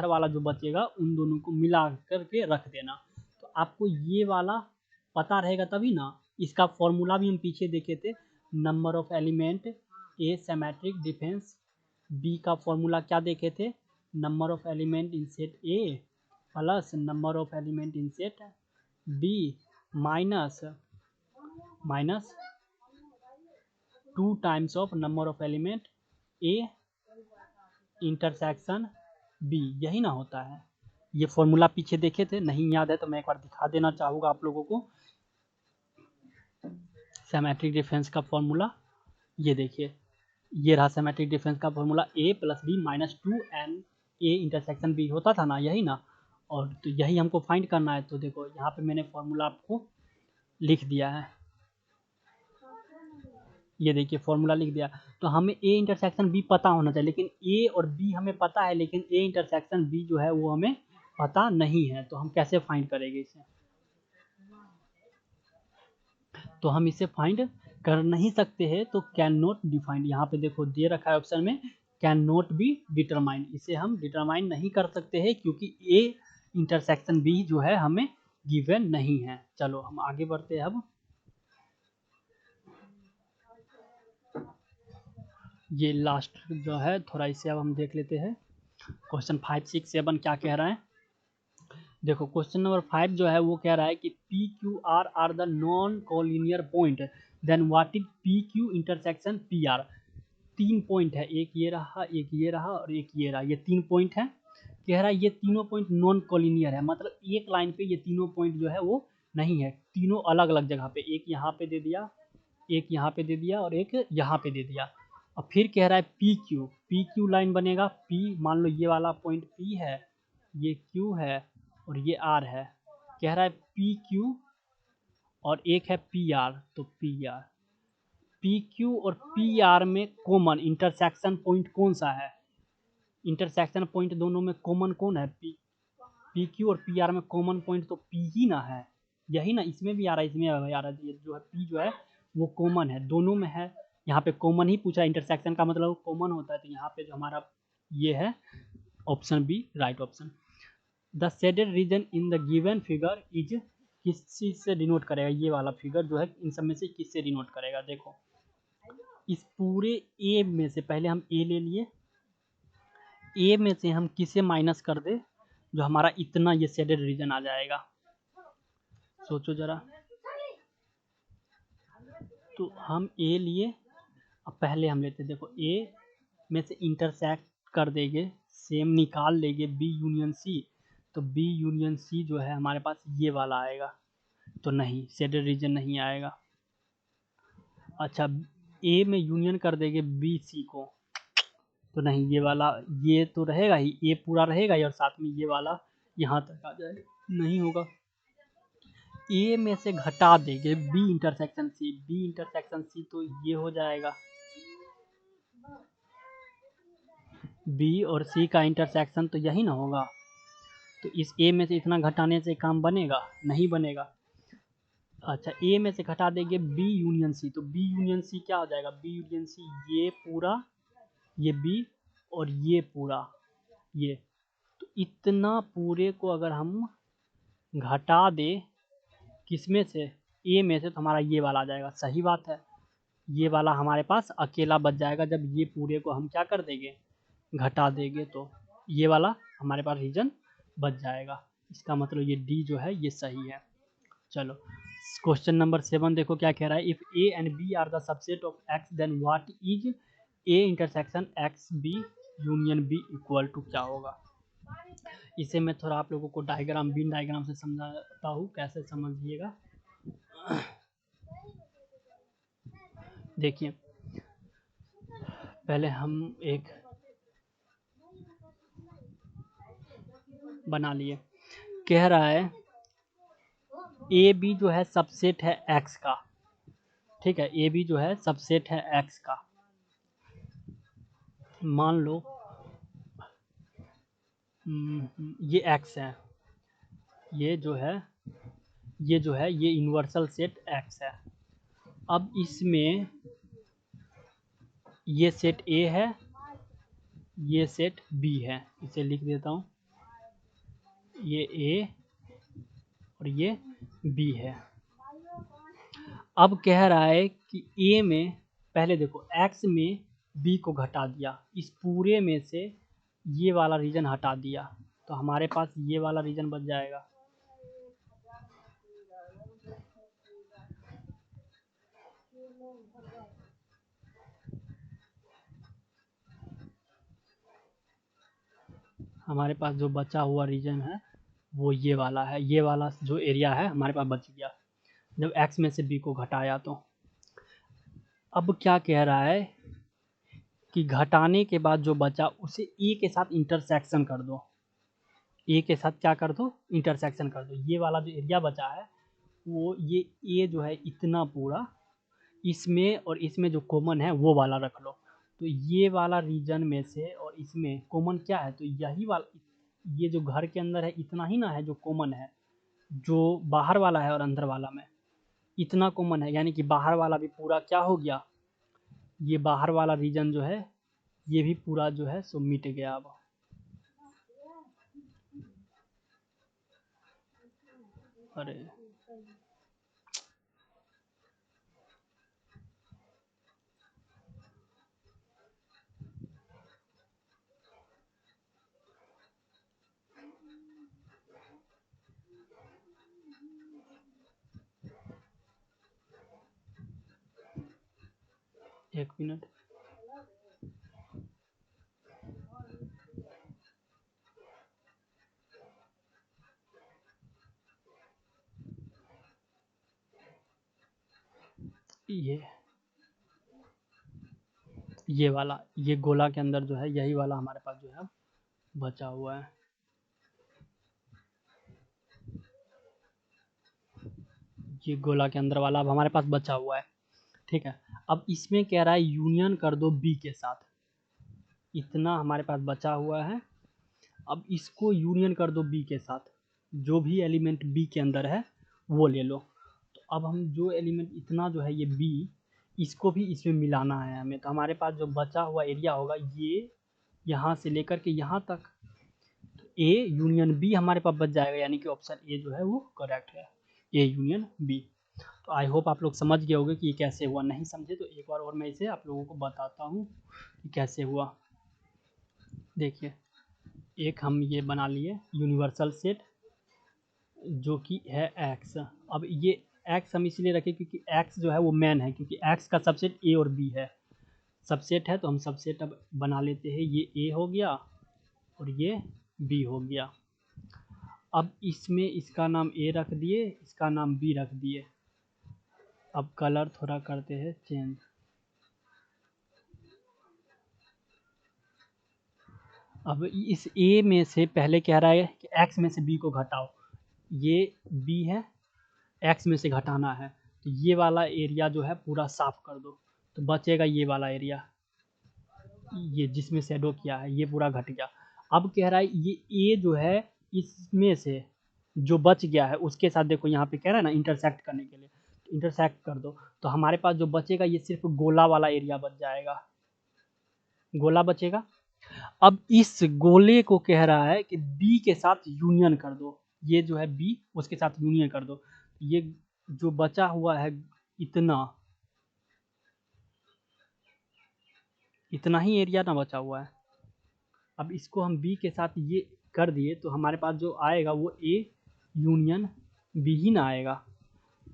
वाला जो बचेगा उन दोनों को मिला करके रख देना। तो आपको ये वाला पता रहेगा तभी ना। इसका फॉर्मूला भी हम पीछे देखे थे, number of element A symmetric difference B का फॉर्मूला क्या देखे थे, number of element in set A plus number of element in set B minus 2 times of number of element A intersection B, यही ना होता है। ये फॉर्मूला पीछे देखे थे, नहीं याद है तो मैं एक बार दिखा देना चाहूँगा आप लोगों को। सिमेट्रिक डिफरेंस का फॉर्मूला ये देखिए, ये रहा सिमेट्रिक डिफरेंस का formula, A plus B minus 2 N A intersection B होता था ना, यही ना। और तो यही हमको फाइंड करना है। तो देखो यहाँ पे मैंने फॉर्मूला आपको लिख दिया है, ये देखिए फॉर्मूला लिख दिया। तो हमें ए इंटरसेक्शन बी पता होना चाहिए, लेकिन ए और बी हमें पता है, लेकिन ए इंटरसेक्शन बी जो है वो हमें पता नहीं है। तो हम कैसे फाइंड करेंगे इसे? तो हम इसे फाइंड कर नहीं सकते हैं, तो कैन नॉट डिफाइंड, यहाँ पे देखो दे रखा है ऑप्शन में, कैन नॉट बी डिटरमाइंड, इसे हम डिटरमाइन नहीं कर सकते हैं क्योंकि ए इंटरसेक्शन बी जो है हमें गिवन नहीं है। चलो हम आगे बढ़ते हैं। अब ये लास्ट जो है थोड़ा इसे अब हम देख लेते हैं। क्वेश्चन 5 6 7 क्या कह रहा है, देखो क्वेश्चन नंबर 5 जो है वो कह रहा है कि P Q R the non collinear point, then what is P Q intersection P R. 3 point है, एक ये रहा, एक ये रहा और एक ये रहा, ये 3 पॉइंट है। कह रहा है ये तीनों पॉइंट नॉन कोलिनियर है, मतलब एक लाइन पे ये तीनों पॉइंट जो है वो नहीं है, तीनों अलग अलग जगह पे, एक यहाँ पे दे दिया, एक यहाँ पे दे दिया और एक यहाँ पे दे दिया। और फिर कह रहा है पी क्यू लाइन बनेगा, पी मान लो ये वाला पॉइंट पी है, ये क्यू है और ये आर है। कह रहा है पी क्यू और एक है पी आर, तो पी क्यू और पी आर में कॉमन इंटरसेक्शन पॉइंट कौन सा है? इंटरसेक्शन पॉइंट दोनों में कॉमन कौन है? पी क्यू और पी आर में कॉमन पॉइंट तो पी ही ना है, यही ना। इसमें भी आ रहा है, इसमें भी आ रहा है, ये जो है पी जो है वो कॉमन है, दोनों में है। यहाँ पे कॉमन ही पूछा, इंटरसेक्शन का मतलब कॉमन होता है, तो यहाँ पे जो हमारा ये है option B right option. The shaded region in the given figure is किस चीज से डिनोट करेगा, ये वाला फिगर जो है इन सब में से किससे डिनोट करेगा। देखो इस पूरे ए में से पहले हम ए ले लिए, ए में से हम किसे माइनस कर दे, जो हमारा इतना ये शेडेड रीजन आ जाएगा। सोचो जरा, तो हम ए लिए, अब पहले हम लेते, देखो ए में से इंटरसेक्ट कर देंगे, सेम निकाल लेंगे बी यूनियन सी, तो बी यूनियन सी जो है हमारे पास ये वाला आएगा, तो नहीं शेडेड रीजन नहीं आएगा। अच्छा ए में यूनियन कर देंगे बी सी को, तो नहीं ये वाला, ये तो रहेगा ही, ए पूरा रहेगा ही और साथ में ये वाला यहाँ तक आ जाएगा, नहीं होगा। ए में से घटा देंगे B intersection C, B intersection C तो ये हो जाएगा, बी और सी का इंटरसेक्शन तो यही ना होगा, तो इस ए में से इतना घटाने से काम बनेगा, नहीं बनेगा। अच्छा ए में से घटा देंगे बी यूनियन सी, तो बी यूनियन सी क्या हो जाएगा, बी यूनियन सी ये पूरा, ये बी और ये पूरा, ये, तो इतना पूरे को अगर हम घटा दे किसमें से, ए में से, तो हमारा ये वाला आ जाएगा। सही बात है, ये वाला हमारे पास अकेला बच जाएगा जब ये पूरे को हम क्या कर देंगे, घटा देंगे, तो ये वाला हमारे पास रीजन बच जाएगा। इसका मतलब ये डी जो है ये सही है। चलो क्वेश्चन नंबर 7 देखो क्या कह रहा है, if A and B are the subset of X then what is A intersection X B union B equal to क्या होगा। इसे मैं थोड़ा आप लोगों को डायग्राम, बिन डायग्राम से समझाता हूँ, कैसे समझिएगा। देखिए पहले हम एक बना लिए, कह रहा है ए बी जो है सबसेट है एक्स का, ठीक है, ए बी जो है सबसेट है एक्स का। मान लो ये एक्स है, ये जो है ये यूनिवर्सल सेट एक्स है। अब इसमें ये सेट ए है, ये सेट बी है, इसे लिख देता हूँ, ये ए और ये बी है। अब कह रहा है कि ए में पहले देखो एक्स में बी को घटा दिया, इस पूरे में से ये वाला रीजन हटा दिया, तो हमारे पास ये वाला रीजन बच जाएगा। हमारे पास जो बचा हुआ रीजन है वो ये वाला है, ये वाला जो एरिया है हमारे पास बच गया जब एक्स में से बी को घटाया। तो अब क्या कह रहा है कि घटाने के बाद जो बचा उसे ए के साथ इंटरसेक्शन कर दो, ए के साथ क्या कर दो, इंटरसेक्शन कर दो। ये वाला जो एरिया बचा है वो ये ए जो है इतना पूरा, इसमें और इसमें जो कॉमन है वो वाला रख लो, तो ये वाला रीजन में से और इसमें कॉमन क्या है, तो यही वाला, ये जो घर के अंदर है इतना ही ना है जो कॉमन है, जो बाहर वाला है और अंदर वाला में इतना कॉमन है, यानी कि बाहर वाला भी पूरा क्या हो गया, ये बाहर वाला रीजन जो है ये भी पूरा जो है सो मिट गया। अब अरे एक मिनट, ये वाला, ये गोला के अंदर जो है यही वाला हमारे पास जो है बचा हुआ है। ये गोला के अंदर वाला अब हमारे पास बचा हुआ है, ठीक है। अब इसमें कह रहा है यूनियन कर दो बी के साथ, इतना हमारे पास बचा हुआ है, अब इसको यूनियन कर दो बी के साथ, जो भी एलिमेंट बी के अंदर है वो ले लो। तो अब हम जो एलिमेंट इतना जो है ये बी, इसको भी इसमें मिलाना है हमें। तो हमारे पास जो बचा हुआ एरिया होगा ये यहाँ से लेकर के यहाँ तक, ए यूनियन बी हमारे पास बच जाएगा, यानी कि ऑप्शन ए जो है वो करेक्ट है, ए यूनियन बी। तो आई होप आप लोग समझ गए होंगे कि ये कैसे हुआ। नहीं समझे तो एक बार और मैं इसे आप लोगों को बताता हूँ कि कैसे हुआ। देखिए, एक हम ये बना लिए यूनिवर्सल सेट जो कि है एक्स। अब ये एक्स हम इसलिए रखें क्योंकि एक्स जो है वो मैन है, क्योंकि एक्स का सबसेट ए और बी है, सबसेट है। तो हम सबसेट अब बना लेते हैं, ये ए हो गया और ये बी हो गया। अब इसमें इसका नाम ए रख दिए, इसका नाम बी रख दिए। अब कलर थोड़ा करते हैं चेंज। अब इस ए में से पहले कह रहा है कि एक्स में से बी को घटाओ, ये बी है, एक्स में से घटाना है। तो ये वाला एरिया जो है पूरा साफ कर दो, तो बचेगा ये वाला एरिया, ये जिसमें शेडो किया है ये पूरा घट गया। अब कह रहा है ये ए जो है इसमें से जो बच गया है उसके साथ, देखो यहाँ पे कह रहा है ना इंटरसेक्ट करने के लिए, तो इंटरसेक्ट कर दो। तो हमारे पास जो बचेगा ये सिर्फ गोला वाला एरिया बच जाएगा, गोला बचेगा। अब इस गोले को कह रहा है कि बी के साथ यूनियन कर दो, ये जो है बी उसके साथ यूनियन कर दो। ये जो बचा हुआ है इतना, इतना ही एरिया ना बचा हुआ है। अब इसको हम बी के साथ ये कर दिए तो हमारे पास जो आएगा वो ए यूनियन बी ही ना आएगा।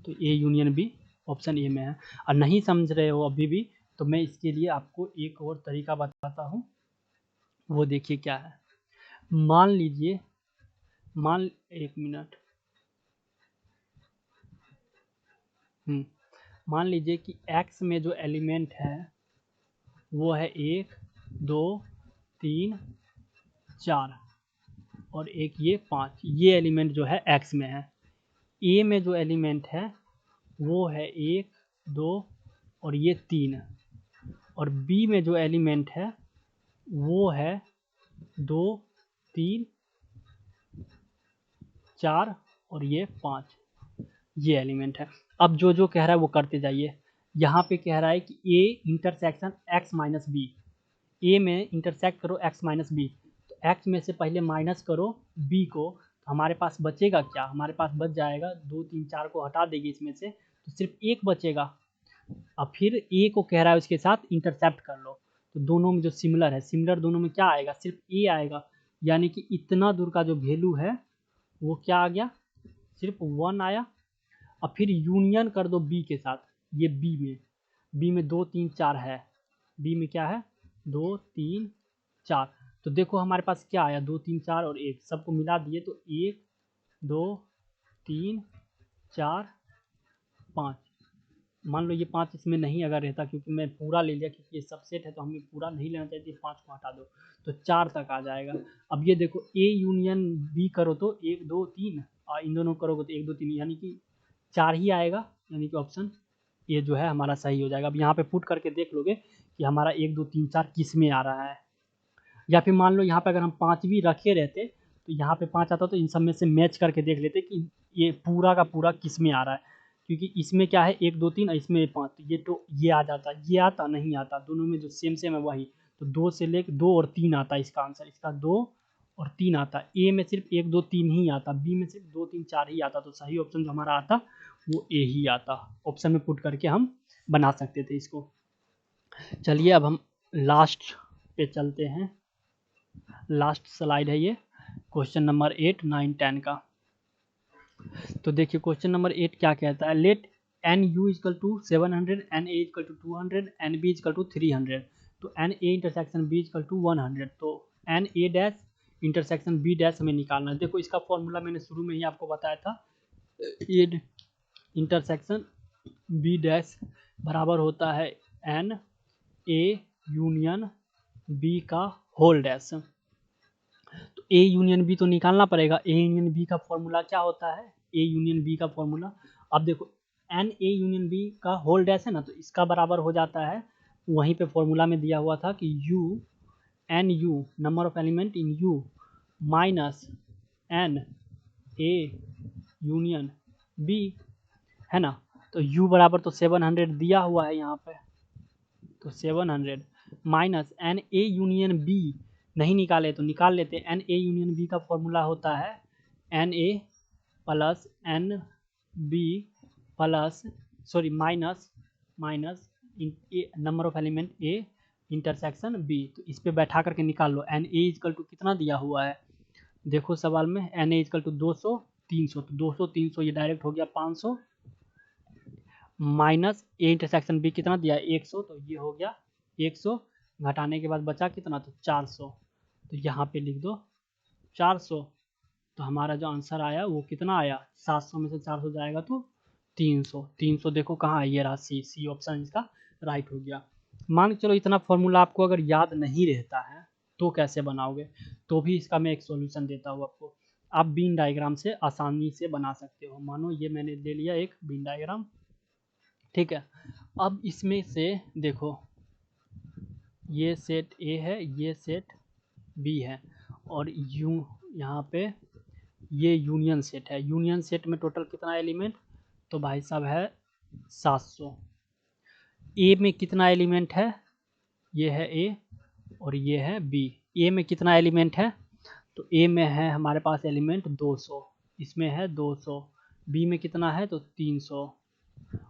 तो A union B option A में है। और नहीं समझ रहे हो अभी भी तो मैं इसके लिए आपको एक और तरीका बताता हूँ, वो देखिए क्या है। मान लीजिए, एक मिनट, मान लीजिए कि x में जो एलिमेंट है वो है 1 2 3 4 और एक ये 5, ये एलिमेंट जो है x में है। a में जो एलिमेंट है वो है 1 2 और ये 3, और b में जो एलिमेंट है वो है 2 3 4 और ये 5, ये एलिमेंट है। अब जो जो कह रहा है वो करते जाइए। यहाँ पे कह रहा है कि a intersection x minus B, A में इंटरसेक्ट करो x माइनस बी, तो x में से पहले माइनस करो b को, तो हमारे पास बचेगा क्या, हमारे पास बच जाएगा 2 3 4 को हटा देगी इसमें से तो सिर्फ एक बचेगा। अब फिर a को कह रहा है उसके साथ इंटरसेप्ट कर लो, तो दोनों में जो सिमिलर है, सिमिलर दोनों में क्या आएगा, सिर्फ a आएगा, यानी कि इतना दूर का जो वैल्यू है वो क्या आ गया, सिर्फ 1 आया। अब फिर यूनियन कर दो बी के साथ, ये बी में 2 3 4 है, बी में क्या है 2 3 4, तो देखो हमारे पास क्या आया 2 3 4 और 1, सबको मिला दिए तो 1 2 3 4 5। मान लो ये 5 इसमें नहीं अगर रहता, क्योंकि मैं पूरा ले लिया क्योंकि ये सबसेट है तो हमें पूरा नहीं लेना चाहिए, 5 को हटा दो तो 4 तक आ जाएगा। अब ये देखो ए यूनियन बी करो तो 1 2 3 और इन दोनों करोगे तो 1 2 3, यानी कि 4 ही आएगा, यानी कि ऑप्शन ये जो है हमारा सही हो जाएगा। अब यहाँ पे पुट करके देख लोगे कि हमारा 1 2 3 4 किस में आ रहा है। या फिर मान लो यहाँ पे अगर हम 5 भी रखे रहते तो यहाँ पे 5 आता तो इन सब में से मैच करके देख लेते कि ये पूरा का पूरा किस में आ रहा है, क्योंकि इसमें क्या है 1 2 3 इसमें 5, तो ये आ जाता, ये आता नहीं आता, दोनों में जो सेम सेम है वही, तो 2 से लेकर 2 और 3 आता है इसका आंसर, इसका 2 और 3 आता। ए में सिर्फ 1 2 3 ही आता, बी में सिर्फ 2 3 4 ही आता, तो सही ऑप्शन जो हमारा आता वो ए ही आता। ऑप्शन में पुट करके हम बना सकते थे इसको। चलिए अब हम लास्ट पे चलते हैं, लास्ट स्लाइड है ये, क्वेश्चन नंबर 8 9 10 का। तो देखिए क्वेश्चन नंबर 8 क्या कहता है, let N U equal to 700, N A equal to 200, N B equal to 300, तो N A intersection B equal to 100, तो N A dash intersection B dash हमें निकालना है। देखो इसका फॉर्मूला मैंने शुरू में ही आपको बताया था, ए इंटरसेक्शन बी डैश बराबर होता है एन ए यूनियन बी का होल डैश। तो ए यूनियन बी तो निकालना पड़ेगा, ए यूनियन बी का फॉर्मूला क्या होता है, ए यूनियन बी का फॉर्मूला, अब देखो एन ए यूनियन बी का होल डैश है ना, तो इसका बराबर हो जाता है, वहीं पे फॉर्मूला में दिया हुआ था कि U N U number of element in U minus N A union B, है ना। तो तो u बराबर तो 700 दिया हुआ है यहाँ पे, तो 700 minus N A union B नहीं निकाले तो निकाल लेते। एन ए यूनियन बी का फॉर्मूला होता है N A plus N B plus sorry minus number of element A intersection B. तो इस पे बैठा करके निकाल लो। एन ए इजकल टू कितना दिया हुआ है, देखो सवाल में एन ए इजकल टू 200 300, तो 200 300 ये डायरेक्ट हो गया 500 माइनस ए इंटरसेक्शन बी कितना दिया है 100, तो ये हो गया 100 घटाने के बाद बचा कितना, तो 400। तो यहाँ पे लिख दो 400। तो हमारा जो आंसर आया वो कितना आया, 700 में से 400 जाएगा तो 300। 300 देखो कहाँ है, ये रहा सी ऑप्शन इसका राइट हो गया। मान के चलो इतना फॉर्मूला आपको अगर याद नहीं रहता है तो कैसे बनाओगे, तो भी इसका मैं एक सॉल्यूशन देता हूँ आपको। आप बीन डायग्राम से आसानी से बना सकते हो। मानो ये मैंने ले लिया एक बीन डायग्राम, ठीक है। अब इसमें से देखो ये सेट ए है, ये सेट बी है, और यू यहाँ पे ये यूनियन सेट है। यूनियन सेट में टोटल कितना एलिमेंट, तो भाई साहब है 700। ए में कितना एलिमेंट है, ये है ए और ये है बी। ए में कितना एलिमेंट है, तो ए में है हमारे पास एलिमेंट 200, इसमें है 200। बी में कितना है, तो 300,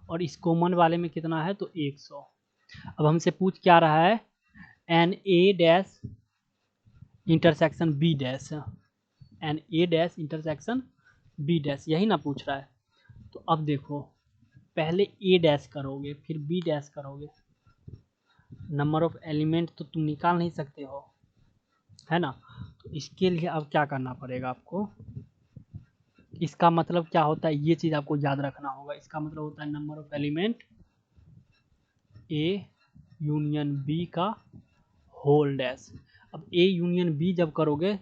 और इस कॉमन वाले में कितना है, तो 100। अब हमसे पूछ क्या रहा है, N A dash intersection B dash, N A dash intersection B dash, यही ना पूछ रहा है। तो अब देखो पहले ए डैश करोगे फिर बी डैश करोगे, नंबर ऑफ एलिमेंट तो तुम निकाल नहीं सकते हो, है ना। तो इसके लिए अब क्या करना पड़ेगा आपको, इसका मतलब क्या होता है ये चीज़ आपको याद रखना होगा। इसका मतलब होता है number of element A union B का होल डैश। अब ए यूनियन बी जब करोगे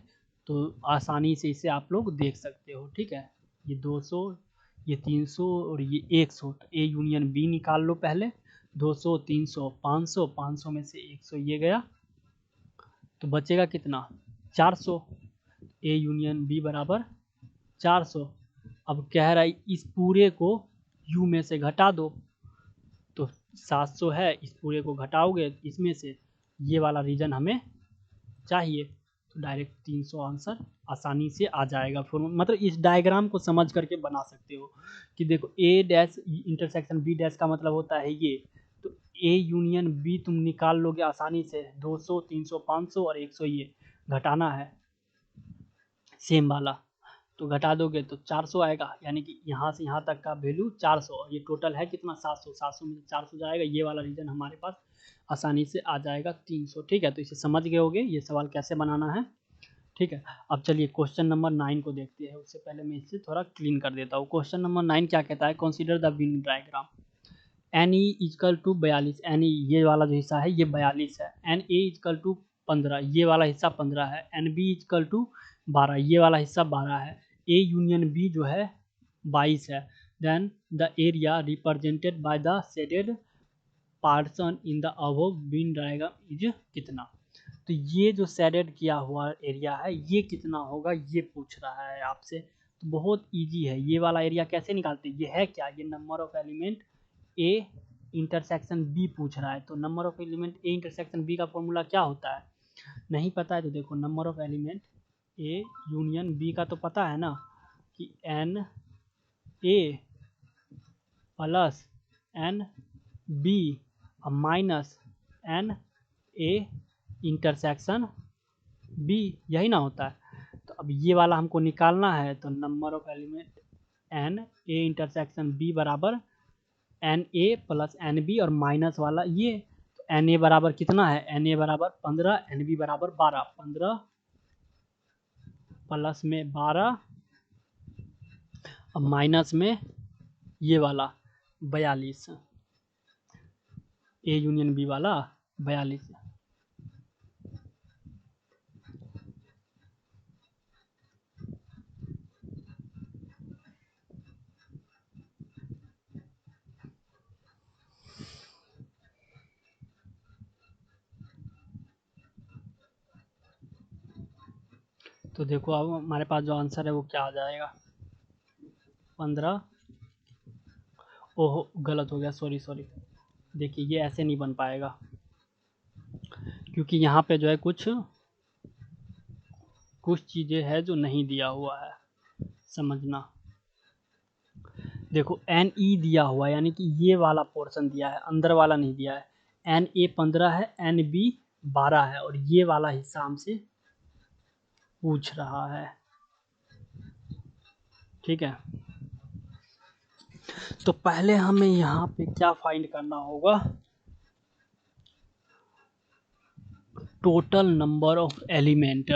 तो आसानी से इसे आप लोग देख सकते हो, ठीक है। ये 200, ये 300 और ये 100, तो ए यूनियन बी निकाल लो पहले। 200 300 500, 500 में से 100 ये गया, तो बचेगा कितना 400। ए यूनियन बी बराबर 400। अब कह रहा है इस पूरे को यू में से घटा दो, तो 700 है, इस पूरे को घटाओगे इसमें से, ये वाला रीजन हमें चाहिए, तो डायरेक्ट 300 आंसर आसानी से आ जाएगा। फिर मतलब इस डायग्राम को समझ करके बना सकते हो कि देखो ए डैश इंटरसेक्शन बी डैश का मतलब होता है ये, तो ए यूनियन बी तुम निकाल लोगे आसानी से। 200 300 500 और 100 ये घटाना है सेम वाला, तो घटा दोगे तो 400 आएगा, यानी कि यहाँ से यहाँ तक का वैल्यू 400। ये टोटल है कितना 700, 700 में 400 जाएगा, ये वाला रीजन हमारे पास आसानी से आ जाएगा 300, ठीक है। तो इसे समझ गए होगे ये सवाल कैसे बनाना है, ठीक है। अब चलिए क्वेश्चन नंबर 9 को देखते हैं। उससे पहले मैं इसे थोड़ा क्लीन कर देता हूँ। क्वेश्चन नंबर 9 क्या कहता है, consider the Venn diagram N E equal to 42। N E ये वाला जो हिस्सा है ये 42 है। एन ए इजकल टू 15, ये वाला हिस्सा 15 है। एन बी इजकल टू 12, ये वाला हिस्सा 12 है। ए यूनियन बी जो है 22 है। Then the area represented by the shaded portion in the above Venn diagram is कितना। तो ये जो शेडेड किया हुआ एरिया है ये कितना होगा, ये पूछ रहा है आपसे। तो बहुत इजी है, ये वाला एरिया कैसे निकालते हैं, ये है क्या, ये number of element A intersection B पूछ रहा है। तो number of element A intersection B का फॉर्मूला क्या होता है, नहीं पता है तो देखो number of element A union B का तो पता है ना, कि N A plus N B minus N A intersection B, यही ना होता है। तो अब ये वाला हमको निकालना है, तो number of element n A intersection B बराबर N A plus N B और माइनस वाला ये, तो एन ए बराबर कितना है, एन ए बराबर 15, एन बी बराबर 12। 15 प्लस में 12 और माइनस में ये वाला 42, ए यूनियन बी वाला 42। तो देखो अब हमारे पास जो आंसर है वो क्या आ जाएगा, 15 ओहो गलत हो गया, सॉरी सॉरी। देखिए ये ऐसे नहीं बन पाएगा, क्योंकि यहाँ पे जो है कुछ कुछ चीज़ें हैं जो नहीं दिया हुआ है, समझना। देखो एन ई दिया हुआ है, यानी कि ये वाला पोर्शन दिया है, अंदर वाला नहीं दिया है। एन ए 15 है, एन बी 12 है, और ये वाला हिस्सा हमसे पूछ रहा है, ठीक है। तो पहले हमें यहाँ पे क्या फाइंड करना होगा, टोटल नंबर ऑफ एलिमेंट।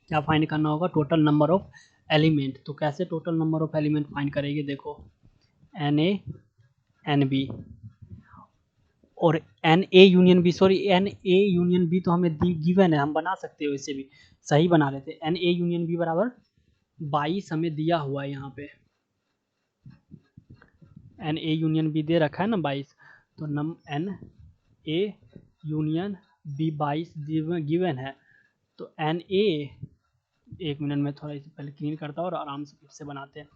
क्या फाइंड करना होगा, टोटल नंबर ऑफ एलिमेंट। तो कैसे total number of element find करेंगे, देखो एन ए एन बी और N A union B, sorry N A union B तो हमें गिवन है, हम बना सकते हो, इससे भी सही बना लेते। एन ए यूनियन बी बराबर 22 हमें दिया हुआ है यहाँ पे, एन ए यूनियन बी दे रखा है ना 22, तो नम n A union B 22 given है। तो एन ए, एक मिनट में थोड़ा इसे पहले क्लीन करता हूँ और आराम से फिर से बनाते हैं।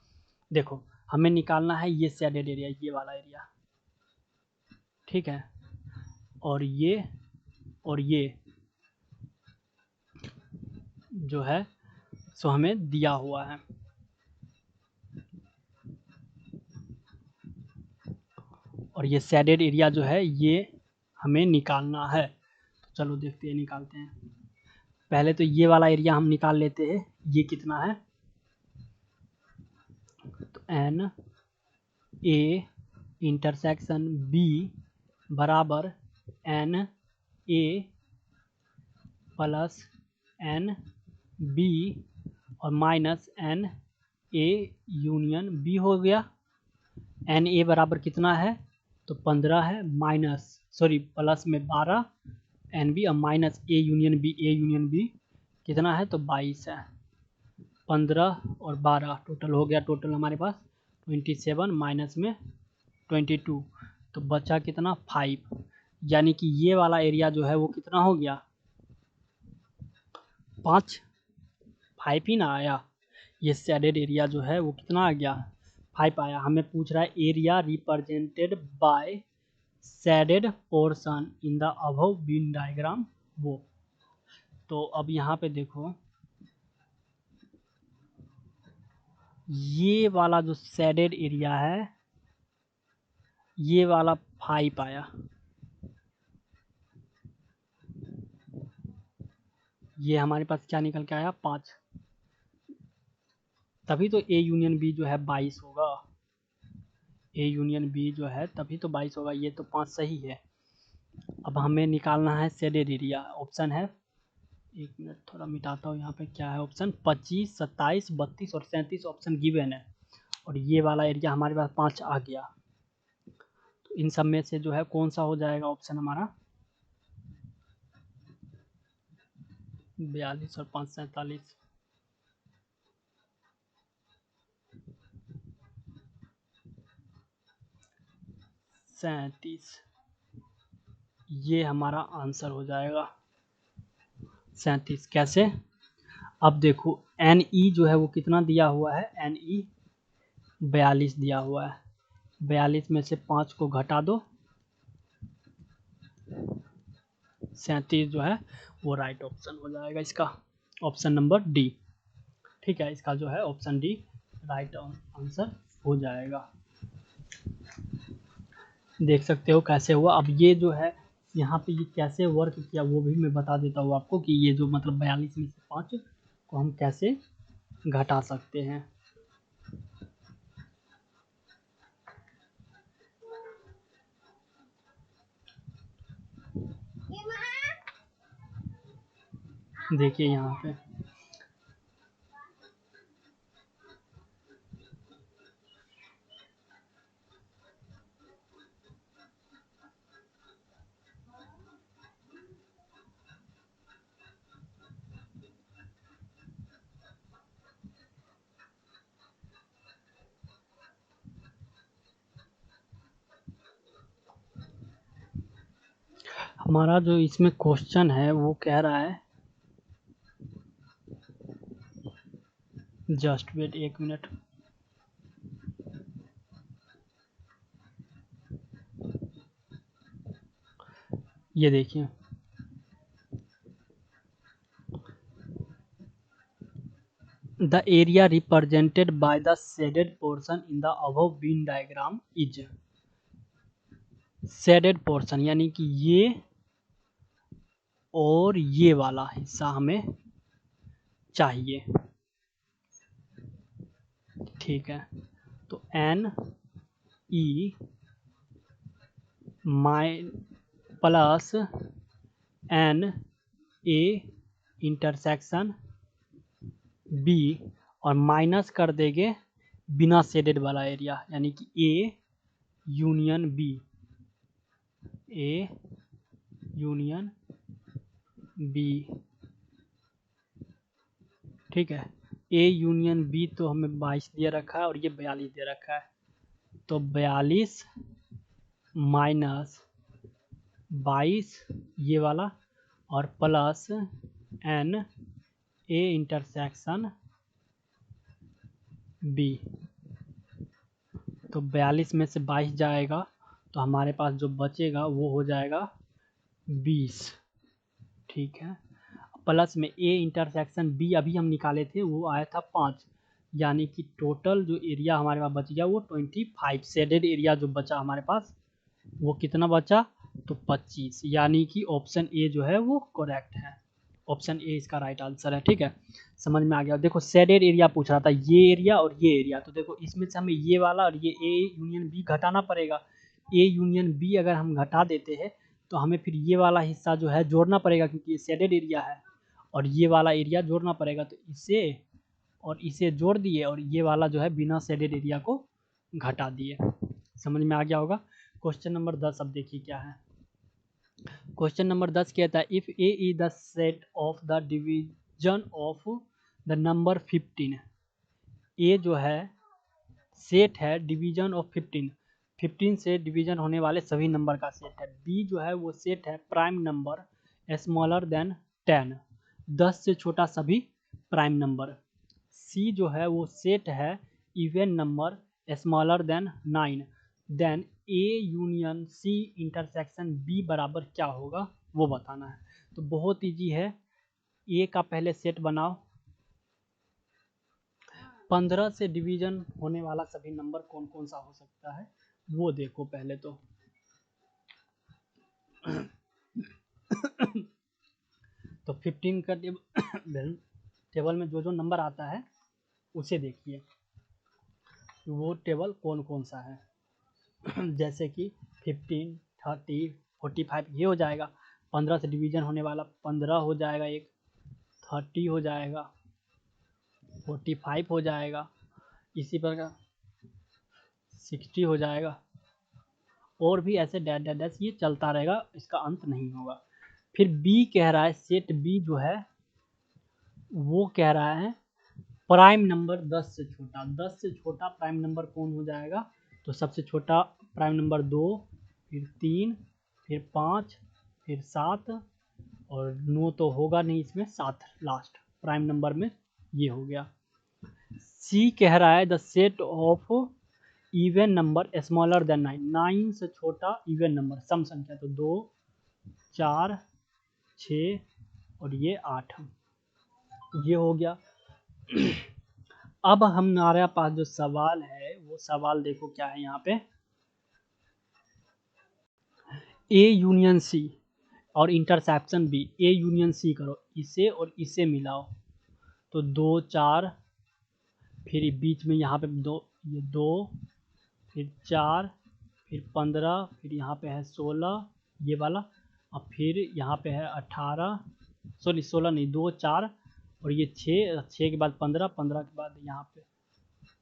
देखो हमें निकालना है ये शेडेड एरिया, ये वाला एरिया, ठीक है, और ये जो है सो हमें दिया हुआ है, और ये शेडेड एरिया जो है ये हमें निकालना है। तो चलो देखते हैं, निकालते हैं। पहले तो ये वाला एरिया हम निकाल लेते हैं, ये कितना है, तो एन ए इंटरसेक्शन बी बराबर N A plus N B और minus N A union B हो गया। एन ए बराबर कितना है, तो 15 है, माइनस सॉरी प्लस में 12 एन बी और minus A union B, A union B कितना है, तो 22 है। 15 और 12 टोटल हो गया, टोटल हमारे पास 27 माइनस में 22, तो बचा कितना 5। यानी कि ये वाला एरिया जो है वो कितना हो गया, 5 ही ना आया। ये शेडेड एरिया जो है वो कितना आ गया, 5 आया। हमें पूछ रहा है area represented by shaded portion in the above Venn diagram वो। तो अब यहाँ पे देखो, ये वाला जो शेडेड एरिया है ये वाला 5 आया, ये हमारे पास क्या निकल के आया 5, तभी तो ए यूनियन बी जो है 22 होगा, ए यूनियन बी जो है तभी तो 22 होगा, ये तो 5 सही है। अब हमें निकालना है शेडेड एरिया, ऑप्शन है, एक मिनट थोड़ा मिटाता हूँ, यहाँ पे क्या है ऑप्शन, 25, 27, 32 और 37 ऑप्शन गिवन है, और ये वाला एरिया हमारे पास 5 आ गया। तो इन सब में से जो है कौन सा हो जाएगा ऑप्शन हमारा, 42 और 5 47, 37, ये हमारा आंसर हो जाएगा 37। कैसे, अब देखो एन ई जो है वो कितना दिया हुआ है, एन ई 42 दिया हुआ है, 42 में से 5 को घटा दो, 37 जो है वो राइट ऑप्शन हो जाएगा इसका, ऑप्शन नंबर डी, ठीक है, इसका जो है ऑप्शन डी राइट आंसर हो जाएगा। देख सकते हो कैसे हुआ। अब ये जो है यहाँ पे ये कैसे वर्क किया वो भी मैं बता देता हूँ आपको, कि ये जो मतलब 42 में से 5 को हम कैसे घटा सकते हैं। देखिए यहाँ पे हमारा जो इसमें क्वेश्चन है वो कह रहा है, जस्ट वेट एक मिनट, ये देखिए, the area represented by the shaded portion in the above Venn diagram is, shaded portion यानी कि ये और ये वाला हिस्सा हमें चाहिए, ठीक है। तो N E plus N A intersection B, और माइनस कर देंगे बिना शेडेड वाला एरिया यानी कि A union B, A union B, ठीक है। ए यूनियन बी तो हमें 22 दे रखा है और ये 42 दे रखा है, तो 42 माइनस 22 ये वाला और plus N A intersection B, तो 42 में से 22 जाएगा तो हमारे पास जो बचेगा वो हो जाएगा 20, ठीक है। प्लस में ए इंटरसेक्शन बी अभी हम निकाले थे वो आया था 5, यानी कि टोटल जो एरिया हमारे पास बच गया वो 25, शेडेड एरिया जो बचा हमारे पास वो कितना बचा, तो 25, यानी कि ऑप्शन ए जो है वो करेक्ट है, ऑप्शन ए इसका राइट आंसर है, ठीक है। समझ में आ गया। देखो शेडेड एरिया पूछ रहा था, ये एरिया और ये एरिया, तो देखो इसमें से हमें ये वाला और ये ए यूनियन बी घटाना पड़ेगा। ए यूनियन बी अगर हम घटा देते हैं तो हमें फिर ये वाला हिस्सा जो है जोड़ना पड़ेगा, क्योंकि ये शेडेड एरिया है, और ये वाला एरिया जोड़ना पड़ेगा, तो इसे और इसे जोड़ दिए और ये वाला जो है बिना शेडेड एरिया को घटा दिए। समझ में आ गया होगा। क्वेश्चन नंबर 10 अब देखिए क्या है। क्वेश्चन नंबर 10 कहता है if A is the set of the division of the number 15, ए जो है सेट है डिवीजन ऑफ 15, 15 से डिवीजन होने वाले सभी नंबर का सेट है। बी जो है वो सेट है प्राइम नंबर स्मॉलर देन 10, 10 से छोटा सभी प्राइम नंबर। सी जो है वो सेट है even number smaller than 9, then A union C intersection B बराबर क्या होगा वो बताना है। तो बहुत ईजी है, ए का पहले सेट बनाओ, 15 से डिवीजन होने वाला सभी नंबर कौन कौन सा हो सकता है वो देखो पहले तो। तो 15 का टेबल में जो जो नंबर आता है उसे देखिए वो टेबल कौन कौन सा है। जैसे कि 15, 30, 45 ये हो जाएगा। 15 से डिवीजन होने वाला 15 हो जाएगा, एक 30 हो जाएगा, 45 हो जाएगा, इसी प्रकार 60 हो जाएगा, और भी ऐसे डैश डैश डैश ये चलता रहेगा, इसका अंत नहीं होगा। फिर बी कह रहा है, सेट बी जो है वो कह रहा है प्राइम नंबर 10 से छोटा, 10 से छोटा प्राइम नंबर कौन हो जाएगा, तो सबसे छोटा प्राइम नंबर 2, फिर 3, फिर 5, फिर 7, और 9 तो होगा नहीं इसमें, 7 लास्ट प्राइम नंबर में ये हो गया। सी कह रहा है the set of even number smaller than 9, 9 से छोटा इवन नंबर सम संख्या, तो 2, 4, 6 और ये 8, ये हो गया। अब हमारे पास जो सवाल है वो सवाल देखो क्या है यहाँ पे, ए यूनियन सी और intersection B, A union C करो, इसे और इसे मिलाओ, तो 2, 4, फिर बीच में यहाँ पे 2, ये 2, फिर 4, फिर 15, फिर यहाँ पे है 16 ये वाला, और फिर यहाँ पे है 18, सॉरी 16 नहीं, 2, 4 और ये 6, 6 के बाद 15, 15 के बाद यहाँ पे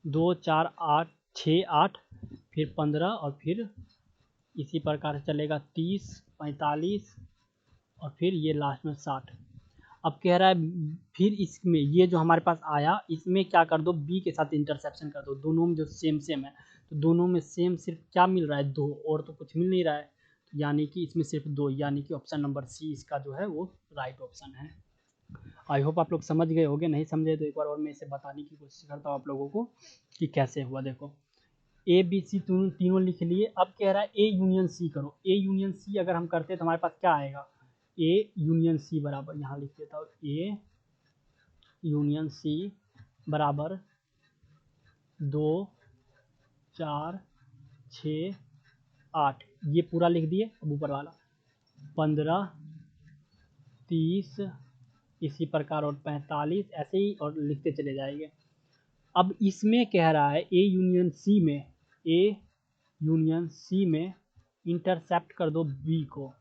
2, 4, 8, 6, 8, फिर 15 और फिर इसी प्रकार से चलेगा 30, 45 और फिर ये लास्ट में 60। अब कह रहा है फिर इसमें ये जो हमारे पास आया इसमें क्या कर दो, बी के साथ इंटरसेप्शन कर दो, दोनों में जो सेम सेम है, तो दोनों में सेम सिर्फ क्या मिल रहा है 2, और तो कुछ मिल नहीं रहा है, तो यानी कि इसमें सिर्फ 2, यानी कि ऑप्शन नंबर सी इसका जो है वो राइट ऑप्शन है। आई होप आप लोग समझ गए होंगे, नहीं समझे तो एक बार और मैं इसे बताने की कोशिश करता हूँ आप लोगों को कि कैसे हुआ। देखो ए बी सी तीनों लिख लिए। अब कह रहा है ए यूनियन सी करो। ए यूनियन सी अगर हम करते हैं तो हमारे पास क्या आएगा, ए यूनियन सी बराबर, यहाँ लिख देता हूँ, ए यूनियन सी बराबर 2 4 6 8, ये पूरा लिख दिए। अब ऊपर वाला 15 30 इसी प्रकार और 45 ऐसे ही और लिखते चले जाएंगे। अब इसमें कह रहा है ए यूनियन सी में, ए यूनियन सी में इंटरसेप्ट कर दो बी को।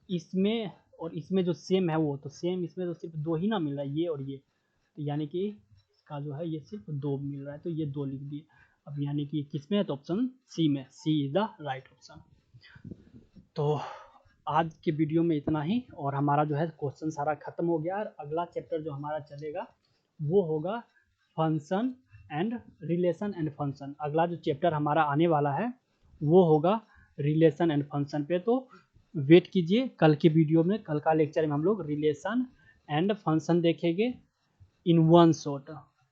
इसमें और इसमें जो सेम है वो तो सेम, इसमें तो सिर्फ 2 ही ना मिल रहा है, ये और ये, तो यानी कि इसका जो है ये सिर्फ 2 मिल रहा है, तो ये 2 लिख दिए। अब यानी कि किस में है, तो ऑप्शन सी में, सी इज द राइट ऑप्शन। तो आज के वीडियो में इतना ही, और हमारा जो है क्वेश्चन सारा खत्म हो गया। और अगला चैप्टर जो हमारा चलेगा वो होगा function and relation and function. अगला जो चैप्टर हमारा आने वाला है वो होगा रिलेशन एंड फंक्शन पे। तो वेट कीजिए कल के वीडियो में, कल का लेक्चर में हम लोग रिलेशन एंड फंक्शन देखेंगे in one shot.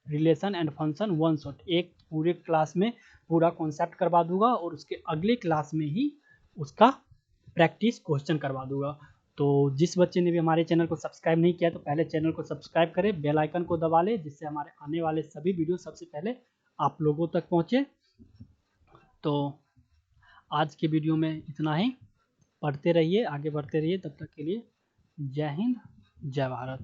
Relation and function one shot, एक पूरे क्लास में पूरा कॉन्सेप्ट करवा दूंगा, और उसके अगले क्लास में ही उसका प्रैक्टिस क्वेश्चन करवा दूंगा। तो जिस बच्चे ने भी हमारे चैनल को सब्सक्राइब नहीं किया तो पहले चैनल को सब्सक्राइब करें, बेल आइकन को दबा लें, जिससे हमारे आने वाले सभी वीडियो सबसे पहले आप लोगों तक पहुंचे। तो आज के वीडियो में इतना ही, पढ़ते रहिए, आगे बढ़ते रहिए, तब तक के लिए जय हिंद, जय भारत।